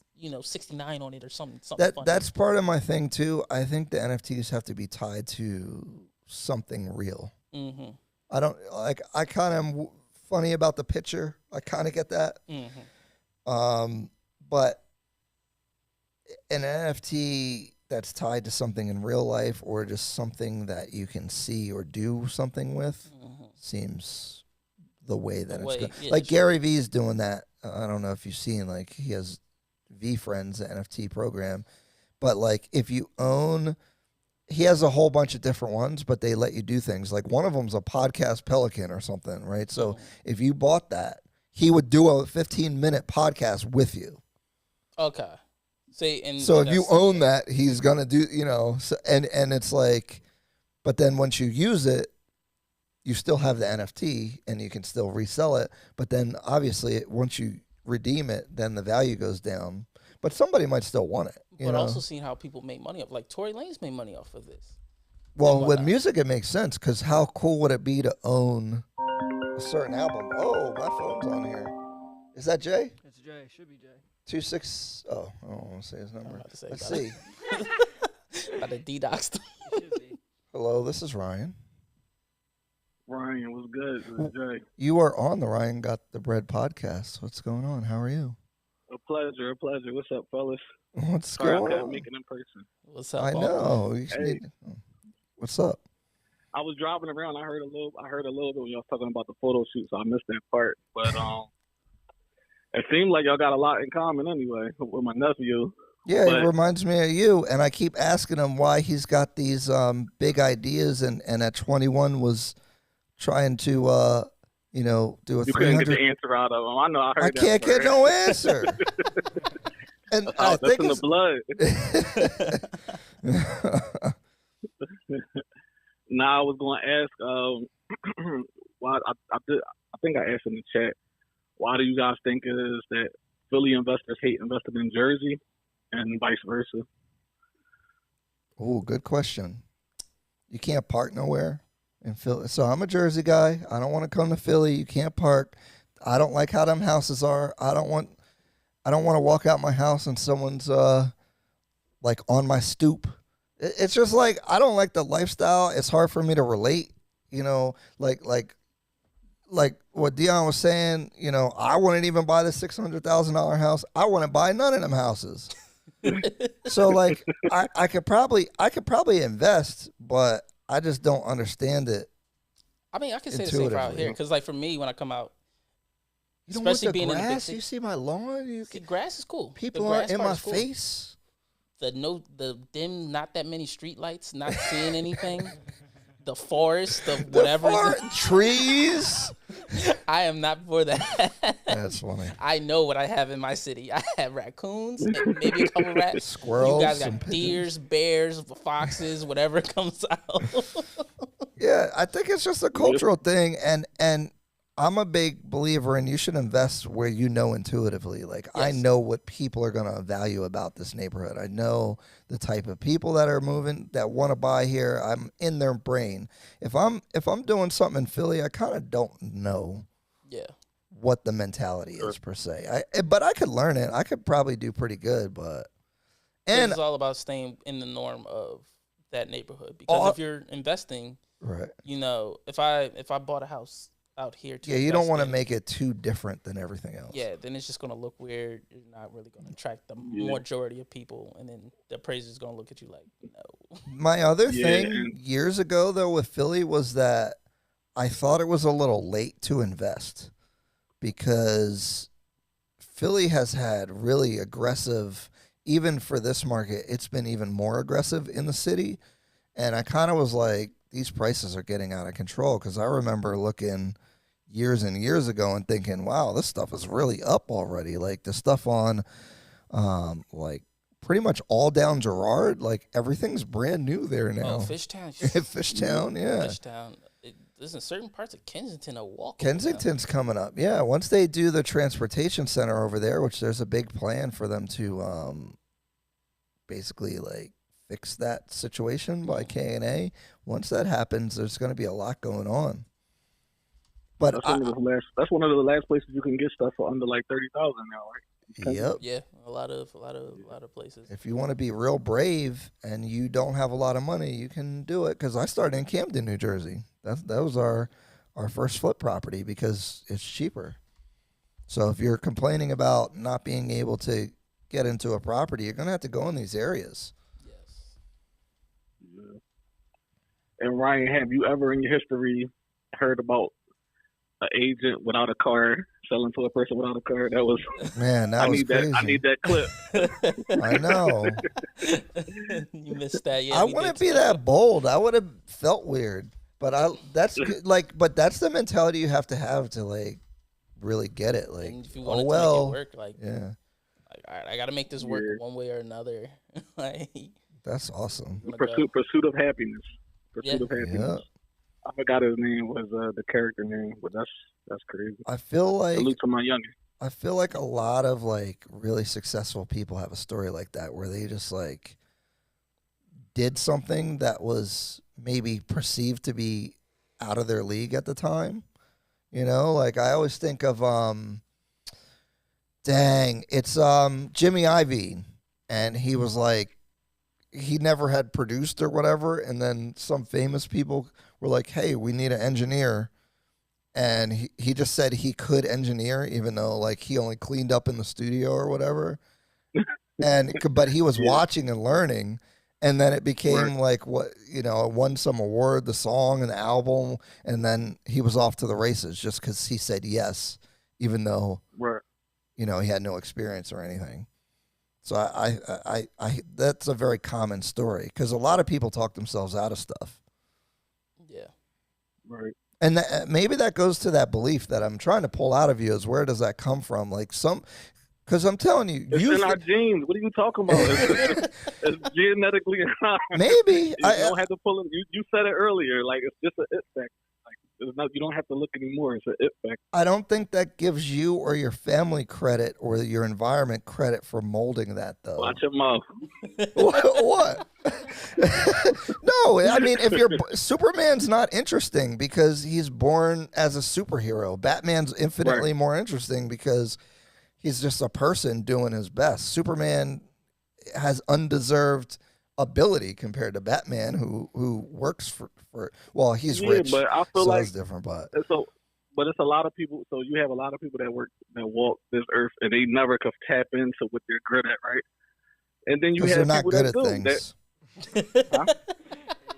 69 on it or something. That's part of my thing too. I think the NFTs have to be tied to something real. Mm-hmm. I don't like. I kind of am funny about the picture. I kind of get that. Mm-hmm. But an NFT that's tied to something in real life or just something that you can see or do something with seems the way that it's going. Yeah, like Gary Vee is doing that. I don't know if you've seen, like, he has V Friends, the NFT program. But like, if you own, he has a whole bunch of different ones, but they let you do things. Like, one of them's a podcast pelican or something, right? So if you bought that, he would do a 15-minute podcast with you. Okay. So if you own that, he's gonna do, and it's like, but then once you use it, you still have the NFT and you can still resell it. But then obviously once you redeem it, then the value goes down. But somebody might still want it. But also seeing how people make money off, like Tory Lanez made money off of this. Well, with music, it makes sense because how cool would it be to own a certain album? Oh, my phone's on here. Is that Jay? It's Jay. Should be Jay. 26. Oh, I don't want to say his number. Let's see. About to DDox. Hello, this is Ryan. Ryan, what's good? This is Jay. You are on the Ryan Got the Bread podcast. What's going on? How are you? A pleasure. What's up, fellas? What's going on? Make it in person. What's up? I know. What's up? I was driving around. I heard a little bit when y'all was talking about the photo shoot, so I missed that part. But it seemed like y'all got a lot in common anyway with my nephew. Yeah, it reminds me of you, and I keep asking him why he's got these big ideas, and at 21 was trying to do a 300. You couldn't get the answer out of him. I know. I heard I can't get no answer. And I that's think in the blood. Now I was going to ask. Why I think I asked in the chat. Why do you guys think it is that Philly investors hate investing in Jersey, and vice versa? Oh, good question. You can't park nowhere in Philly. So I'm a Jersey guy. I don't want to come to Philly. You can't park. I don't like how them houses are. I don't want to walk out my house and someone's like on my stoop. It's just like, I don't like the lifestyle. It's hard for me to relate. Like what Dion was saying, I wouldn't even buy the $600,000 house. I wouldn't buy none of them houses. So like, I could probably invest, but I just don't understand it. I mean, I can say the same for out here because, like, for me, when I come out, you don't especially want the being grass. in the big city, You see my lawn. the grass is cool. People are in my face. The dim, not that many street lights, not seeing anything. The forest, the whatever. Trees. I am not for that. That's funny. I know what I have in my city. I have raccoons, and maybe a couple rats. Squirrels. You guys got deers, bears, foxes, whatever comes out. Yeah, I think it's just a cultural thing, and I'm a big believer in you should invest where you know intuitively. Like, yes. I know what people are going to value about this neighborhood. I know the type of people that are moving, that want to buy here. I'm in their brain. If I'm doing something in Philly, I kind of don't know what the mentality is per se. But I could learn it. I could probably do pretty good, but it's all about staying in the norm of that neighborhood, because if you're investing, right? If I bought a house out here too. Yeah, you don't want to make it too different than everything else. Yeah, then it's just going to look weird. You're not really going to attract the majority of people, and then the appraiser's going to look at you like, no. My other thing years ago, though, with Philly was that I thought it was a little late to invest because Philly has had really aggressive, even for this market, it's been even more aggressive in the city. And I kind of was like, these prices are getting out of control, because I remember looking years and years ago and thinking, wow, this stuff is really up already. Like the stuff on like pretty much all down Girard, like everything's brand new there now. Oh, Fishtown. Fishtown, yeah. Fishtown. Listen, certain parts of Kensington are walkable. Kensington's coming up. Yeah, once they do the transportation center over there, which there's a big plan for them to basically like fix that situation by K&A. Once that happens, there's going to be a lot going on. But that's one of the last places you can get stuff for under like $30,000 now, right? Yep. Yeah, a lot of places. If you want to be real brave and you don't have a lot of money, you can do it. Because I started in Camden, New Jersey. That was our first flip property because it's cheaper. So if you're complaining about not being able to get into a property, you're going to have to go in these areas. Yes. Yeah. And Ryan, have you ever in your history heard about an agent without a car selling to a person without a car? That was, man, that was crazy. I need that clip. I know. You missed that. Yeah, I wouldn't be that bold. I would have felt weird, but that's but that's the mentality you have to like really get it. Like, and if you want to make it work, like, yeah, like, all right, I got to make this work one way or another. Like, that's awesome. Pursuit of happiness. Pursuit of happiness. Yeah. I forgot his name was the character name, but that's crazy. I feel like salute to my youngin. I feel like a lot of like really successful people have a story like that where they just like did something that was maybe perceived to be out of their league at the time. You know, like I always think of it's Jimmy Iovine, and he was like he never had produced or whatever, and then some famous people were like, hey, we need an engineer. And he just said he could engineer, even though like he only cleaned up in the studio or whatever. But he was watching and learning. And then it became like won some award, the song and the album. And then he was off to the races just because he said yes, even though, he had no experience or anything. So I that's a very common story because a lot of people talk themselves out of stuff. Yeah. Right. And maybe that goes to that belief that I'm trying to pull out of you is where does that come from? Like because I'm telling you. It's in our genes. What are you talking about? It's genetically. Maybe. You don't have to pull it. You said it earlier. Like, it's just an it fact. Like, you don't have to look anymore. It's an it fact. I don't think that gives you or your family credit or your environment credit for molding that, though. Watch your mouth. What? No, I mean, Superman's not interesting because he's born as a superhero. Batman's infinitely more interesting because he's just a person doing his best. Superman has undeserved ability compared to Batman, who works for he's rich, but I feel so like it's different. But it's a lot of people. So you have a lot of people that walk this earth, and they never could tap into what they're good at, right? And then you have they're not people good that at do things. That,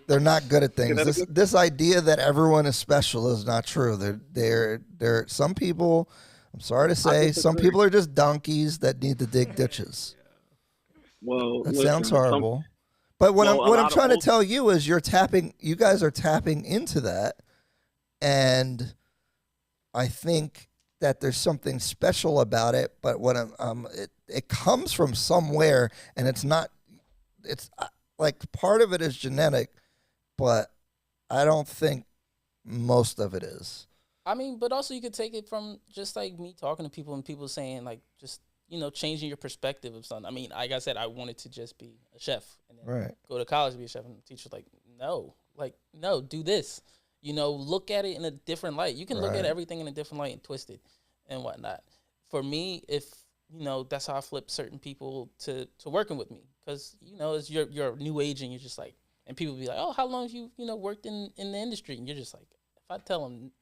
They're not good at things. This idea that everyone is special is not true. They're some people. I'm sorry to say, some people are just donkeys that need to dig ditches. Well, that sounds horrible. But what I'm trying to tell you is you guys are tapping into that, and I think that there's something special about it. But it comes from somewhere, and it's like part of it is genetic, but I don't think most of it is. I mean, but also you could take it from just like me talking to people and people saying like just changing your perspective of something. I mean, like I said, I wanted to just be a chef and then go to college to be a chef, and the teacher's like, no, do this. Look at it in a different light. You can look at everything in a different light and twist it and whatnot. For me, if that's how I flip certain people to working with me, because as you're a new age and you're just like, and people be like, oh, how long have you worked in the industry? And you're just like, if I tell them,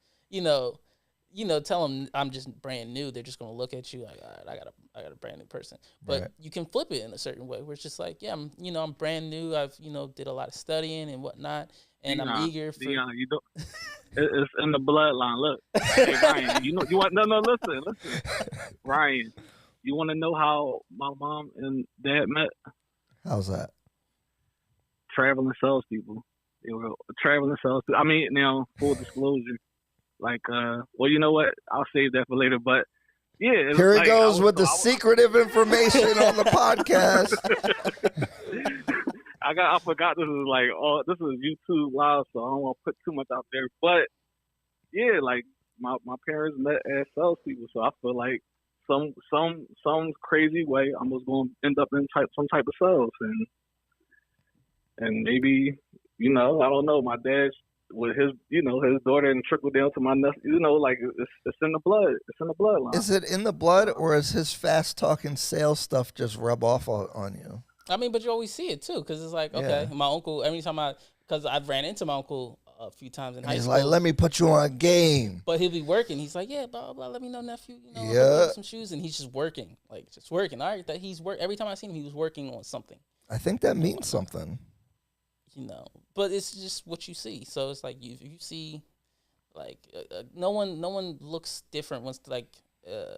tell them I'm just brand new, they're just gonna look at you like, all right, I got a brand new person. But you can flip it in a certain way where it's just like, yeah, I'm brand new. I've did a lot of studying and whatnot, and I'm eager for. You don't. It's in the bloodline. Look, hey, Ryan, you want listen, Ryan. You want to know how my mom and dad met? How's that? Traveling salespeople. They were traveling salespeople. I mean, now full disclosure. Like, well, you know what? I'll save that for later. But yeah, here he goes with the secretive information on the podcast. I forgot this is this is YouTube Live, so I don't want to put too much out there. But yeah, like my parents met as salespeople, so I feel like some crazy way I was going to end up in some type of sales, and and maybe, I don't know, my dad with his, his daughter and trickle down to my nephew, like it's in the blood. It's in the bloodline. Is it in the blood, or is his fast talking sales stuff just rub off on you? I mean, but you always see it too, because it's like, okay, my uncle. Every time because I've ran into my uncle a few times in high school. He's like, let me put you on game. But he'll be working. He's like, yeah, blah blah. Let me know, nephew. Some shoes, and he's just working, All right, that he's work. Every time I seen him, he was working on something. I think that means something. But it's just what you see. So it's like you see, like no one looks different once like a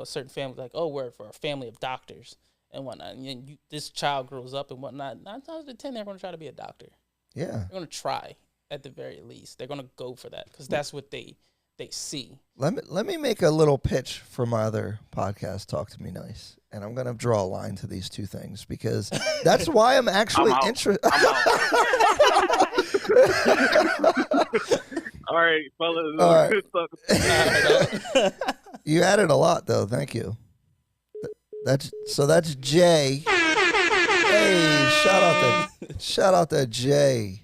certain family, like, oh, we're for a family of doctors and whatnot. And this child grows up and whatnot. 9 times out of 10, they're going to try to be a doctor. Yeah, they're going to try at the very least. They're going to go for that because that's what they see. Let me make a little pitch for my other podcast, Talk to Me Nice. And I'm going to draw a line to these two things because that's why I'm actually interested. All right, fellas. All right. You added a lot, though. Thank you. That's Jay. Hey, shout out to Jay.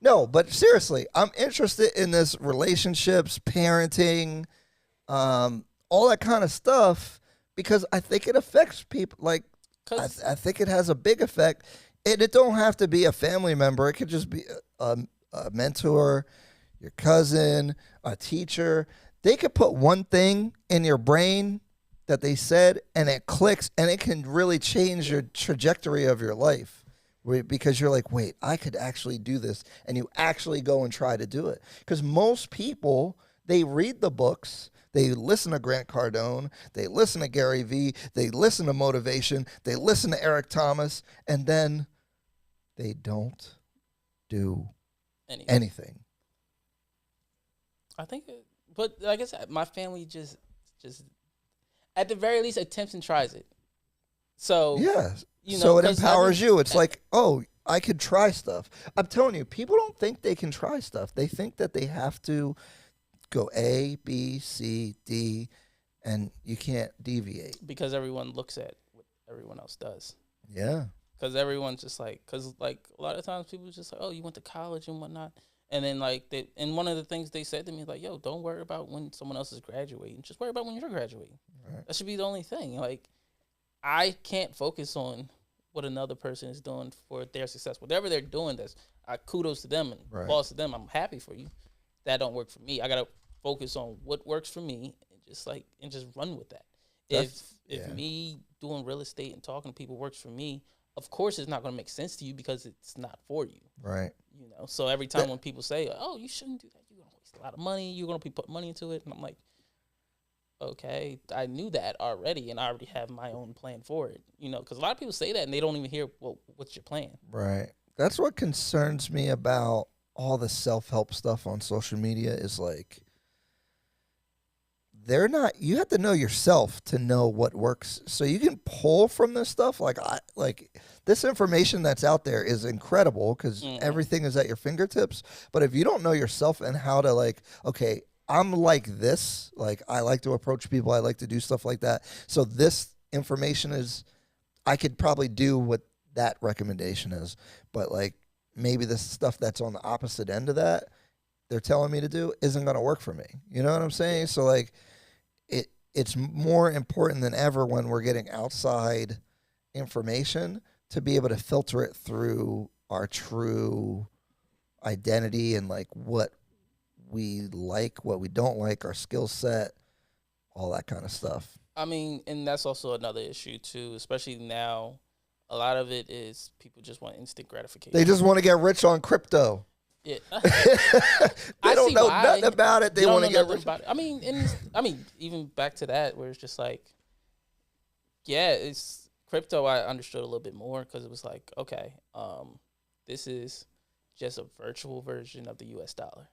No, but seriously, I'm interested in this relationships, parenting, all that kind of stuff. Because I think it affects people. Like, I think it has a big effect. And it don't have to be a family member. It could just be a mentor, your cousin, a teacher. They could put one thing in your brain that they said, and it clicks, and it can really change your trajectory of your life. Because you're like, wait, I could actually do this. And you actually go and try to do it. Because most people, they read the books. They listen to Grant Cardone. They listen to Gary Vee. They listen to motivation. They listen to Eric Thomas. And then they don't do anything. I think, but like I said, my family just at the very least attempts and tries it. So yeah, so it empowers you. It's like, oh, I could try stuff. I'm telling you, people don't think they can try stuff. They think that they have to go A, B, C, D, and you can't deviate. Because everyone looks at what everyone else does. Yeah. Because everyone's just like, a lot of times people just like, oh, you went to college and whatnot. And then and one of the things they said to me is like, yo, don't worry about when someone else is graduating. Just worry about when you're graduating. Right. That should be the only thing. Like, I can't focus on what another person is doing for their success. Whatever they're doing, kudos to them and applause to them. I'm happy for you. That don't work for me. I got to focus on what works for me and just run with that. If me doing real estate and talking to people works for me, of course it's not going to make sense to you because it's not for you. Right. So every time when people say, oh, you shouldn't do that, you're going to waste a lot of money, you're going to be putting money into it, and I'm like, okay, I knew that already, and I already have my own plan for it. Because a lot of people say that and they don't even hear, well, what's your plan? Right. That's what concerns me about all the self-help stuff on social media is like, you have to know yourself to know what works. So you can pull from this stuff. Like this information that's out there is incredible because everything is at your fingertips. But if you don't know yourself and how to like, okay, I'm like this, like I like to approach people. I like to do stuff like that. So this information I could probably do what that recommendation is. But like maybe the stuff that's on the opposite end of that, they're telling me to do isn't going to work for me. You know what I'm saying? So like, it's more important than ever when we're getting outside information to be able to filter it through our true identity and like what we like, what we don't like, our skill set, all that kind of stuff. I mean, and that's also another issue too, especially now. A lot of it is people just want instant gratification. They just want to get rich on crypto. Yeah, they don't know nothing about it. They want to get rich. I mean, even back to that, where it's just like, yeah, it's crypto. I understood a little bit more because it was like, okay, this is just a virtual version of the U.S. dollar.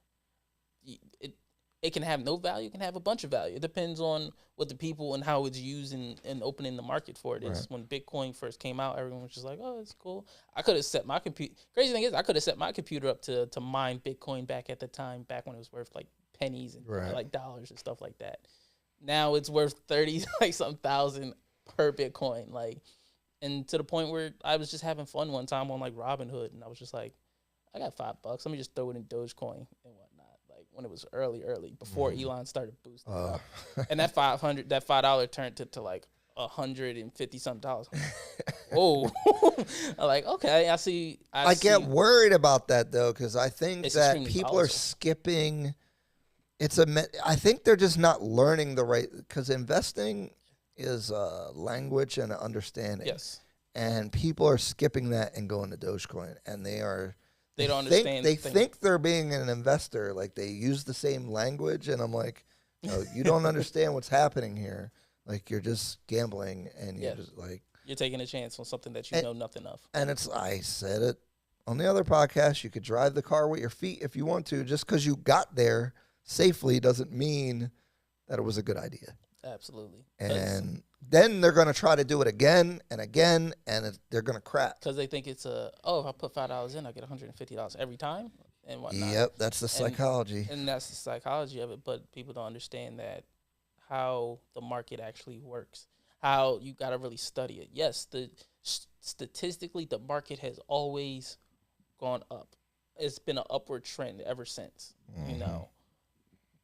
It can have no value. It can have a bunch of value. It depends on what the people and how it's used and opening the market for it is. Right. When Bitcoin first came out, everyone was just like, oh, it's cool. I could have set my computer. Crazy thing is, I could have set my computer up to mine Bitcoin back at the time, back when it was worth like pennies and like dollars and stuff like that. Now it's worth 30 like some thousand per Bitcoin. Like, And to the point where I was just having fun one time on like Robinhood, and I was just like, I got $5. Let me just throw it in Dogecoin and whatnot. Like when it was early before Elon started boosting it up. And that $5 turned to like $150 something. Whoa. I'm like, okay, I see. I get worried about that though, because I think It's that extremely people are volatile. skipping. I think they're just not learning the right, because investing is language and understanding. Yes. And people are skipping that and going to Dogecoin, and they don't understand. They think they're being an investor, like they use the same language, and I'm like, no, you don't understand what's happening here. Like you're just gambling, and you're just like you're taking a chance on something that you know nothing of. And I said it on the other podcast. You could drive the car with your feet if you want to. Just because you got there safely doesn't mean that it was a good idea. Absolutely. And then they're going to try to do it again and again, and they're going to crap. Because they think it's if I put $5 in, I get $150 every time and whatnot. Yep, that's the psychology. And that's the psychology of it, but people don't understand that how the market actually works, how you got to really study it. Yes, statistically, the market has always gone up. It's been an upward trend ever since, you know.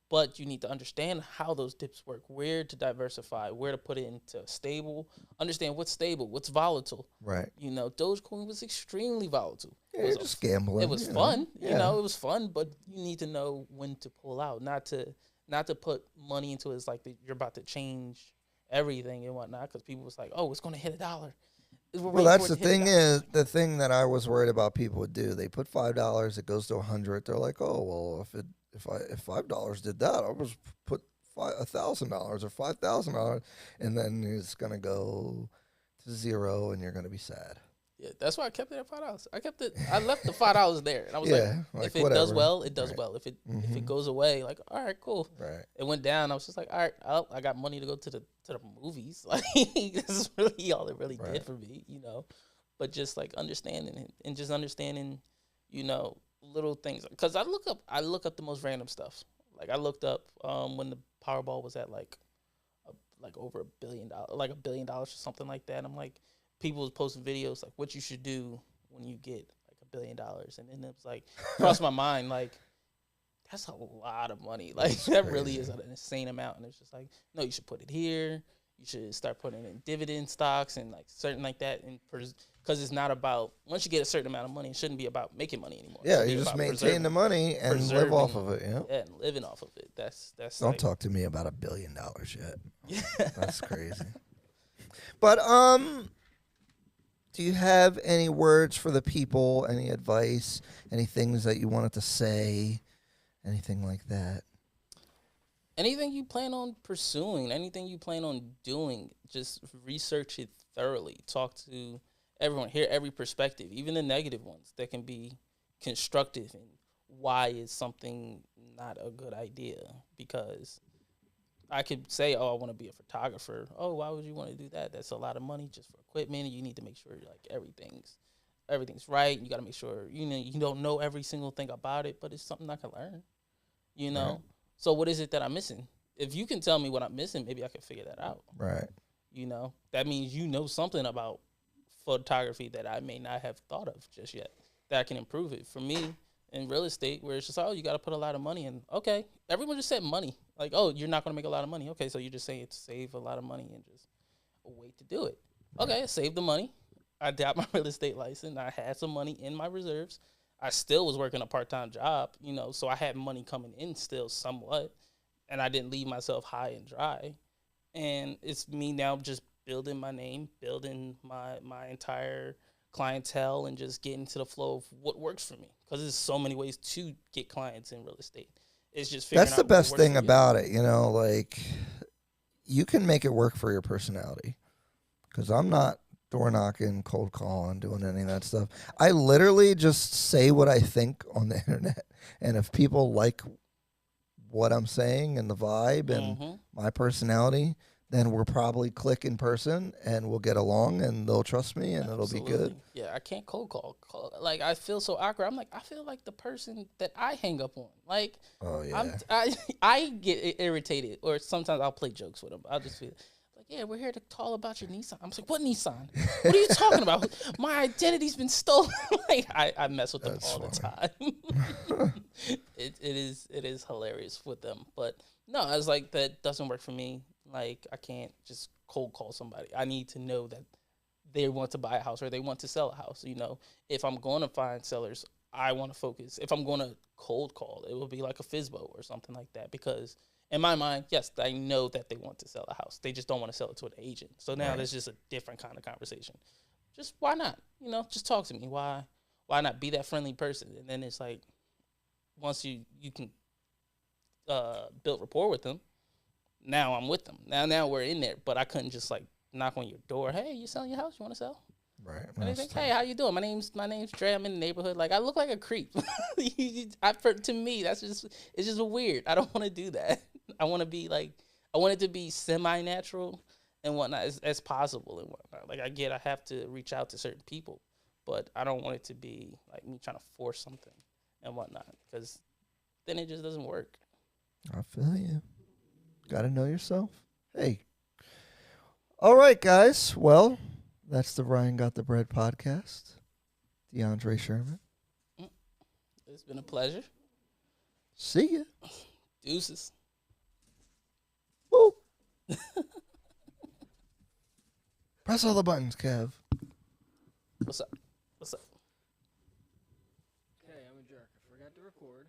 But you need to understand how those dips work, where to diversify, where to put it into stable, understand what's stable, what's volatile. Right. You know, Dogecoin was extremely volatile. Yeah, it was just gambling. It was fun. You know, it was fun, but you need to know when to pull out, not to put money into it. It's like you're about to change everything and whatnot, because people was like, oh, it's going to hit $1. Well, that's the thing the thing that I was worried about people would do. They put $5, it goes to 100. They're like, oh, well, if $5 did that, I was put $1,000 or $5,000, and then it's gonna go to zero, and you're gonna be sad. Yeah, that's why I kept it at $5. I left the $5 there, and I was like if it whatever. does well, it does well. If it goes away, like, all right, cool. Right. It went down. I was just like, all right, I got money to go to the movies. Like this is really all it really did for me, you know. But just like understanding it and just understanding, you know, little things. Because I look up the most random stuff. Like I looked up when the Powerball was at like over $1 billion, like $1 billion or something like that. I'm like, people was posting videos like what you should do when you get like $1 billion, and then it was like crossed my mind like that's a lot of money. Like that really is an insane amount, and it's just like, no, you should put it here. You should start putting it in dividend stocks and like certain like that, and because it's not about, once you get a certain amount of money, it shouldn't be about making money anymore. Yeah, you just maintain the money and live off of it. Yeah, and living off of it. That's. Don't like, talk to me about $1 billion yet. Yeah, that's crazy. But do you have any words for the people? Any advice? Any things that you wanted to say? Anything like that? Anything you plan on pursuing, anything you plan on doing, just research it thoroughly. Talk to everyone. Hear every perspective, even the negative ones that can be constructive, and why is something not a good idea. Because I could say, oh, I want to be a photographer. Oh, why would you want to do that? That's a lot of money just for equipment, and you need to make sure like everything's right. You got to make sure you don't know every single thing about it, but it's something I can learn. You know. Right. So what is it that I'm missing? If you can tell me what I'm missing, maybe I can figure that out. Right. You know, that means you know something about photography that I may not have thought of just yet, that I can improve it. For me, in real estate, where it's just, oh, you got to put a lot of money in. Okay, everyone just said money. Like, oh, you're not going to make a lot of money. Okay, so you're just saying to save a lot of money and just wait to do it. Okay, I saved the money. I got my real estate license. I had some money in my reserves. I still was working a part-time job, you know, so I had money coming in still somewhat, and I didn't leave myself high and dry. And it's me now just building my name, building my entire clientele, and just getting to the flow of what works for me. Because there's so many ways to get clients in real estate. It's just figuring out. That's the best thing about it, you know, like you can make it work for your personality. Because I'm not door knocking, cold calling, doing any of that stuff. I literally just say what I think on the internet. And if people like what I'm saying and the vibe and my personality, then we'll probably click in person and we'll get along and they'll trust me and it'll be good. Yeah, I can't cold call. Like, I feel so awkward. I'm like, I feel like the person that I hang up on. Like, oh, yeah. I get irritated, or sometimes I'll play jokes with them. I'll just feel like, like, yeah, we're here to call about your Nissan. I'm like, what Nissan? What are you talking about? My identity's been stolen. Like, I mess with them all the time. It is hilarious with them. But no, I was like, that doesn't work for me. Like, I can't just cold call somebody. I need to know that they want to buy a house or they want to sell a house. You know, if I'm going to find sellers, I want to focus. If I'm going to cold call, it will be like a FISBO or something like that. Because in my mind, yes, I know that they want to sell a house. They just don't want to sell it to an agent. So now there's just a different kind of conversation. Just why not? You know, just talk to me. Why not be that friendly person? And then it's like, once you can build rapport with them, now I'm with them. Now we're in there. But I couldn't just like knock on your door. Hey, you selling your house? You want to sell? Right. And they think, hey, how you doing? My name's Dre. I'm in the neighborhood. Like, I look like a creep. To me, it's just weird. I don't want to do that. I want it to be semi-natural and whatnot as possible and whatnot. Like, I have to reach out to certain people, but I don't want it to be like me trying to force something and whatnot, because then it just doesn't work. I feel you. Got to know yourself. Hey. All right, guys. Well, that's the Ryan Got the Bread podcast. DeAndre Sherman. It's been a pleasure. See ya. Deuces. Woo. Press all the buttons, Kev. What's up? Okay, I'm a jerk. I forgot to record.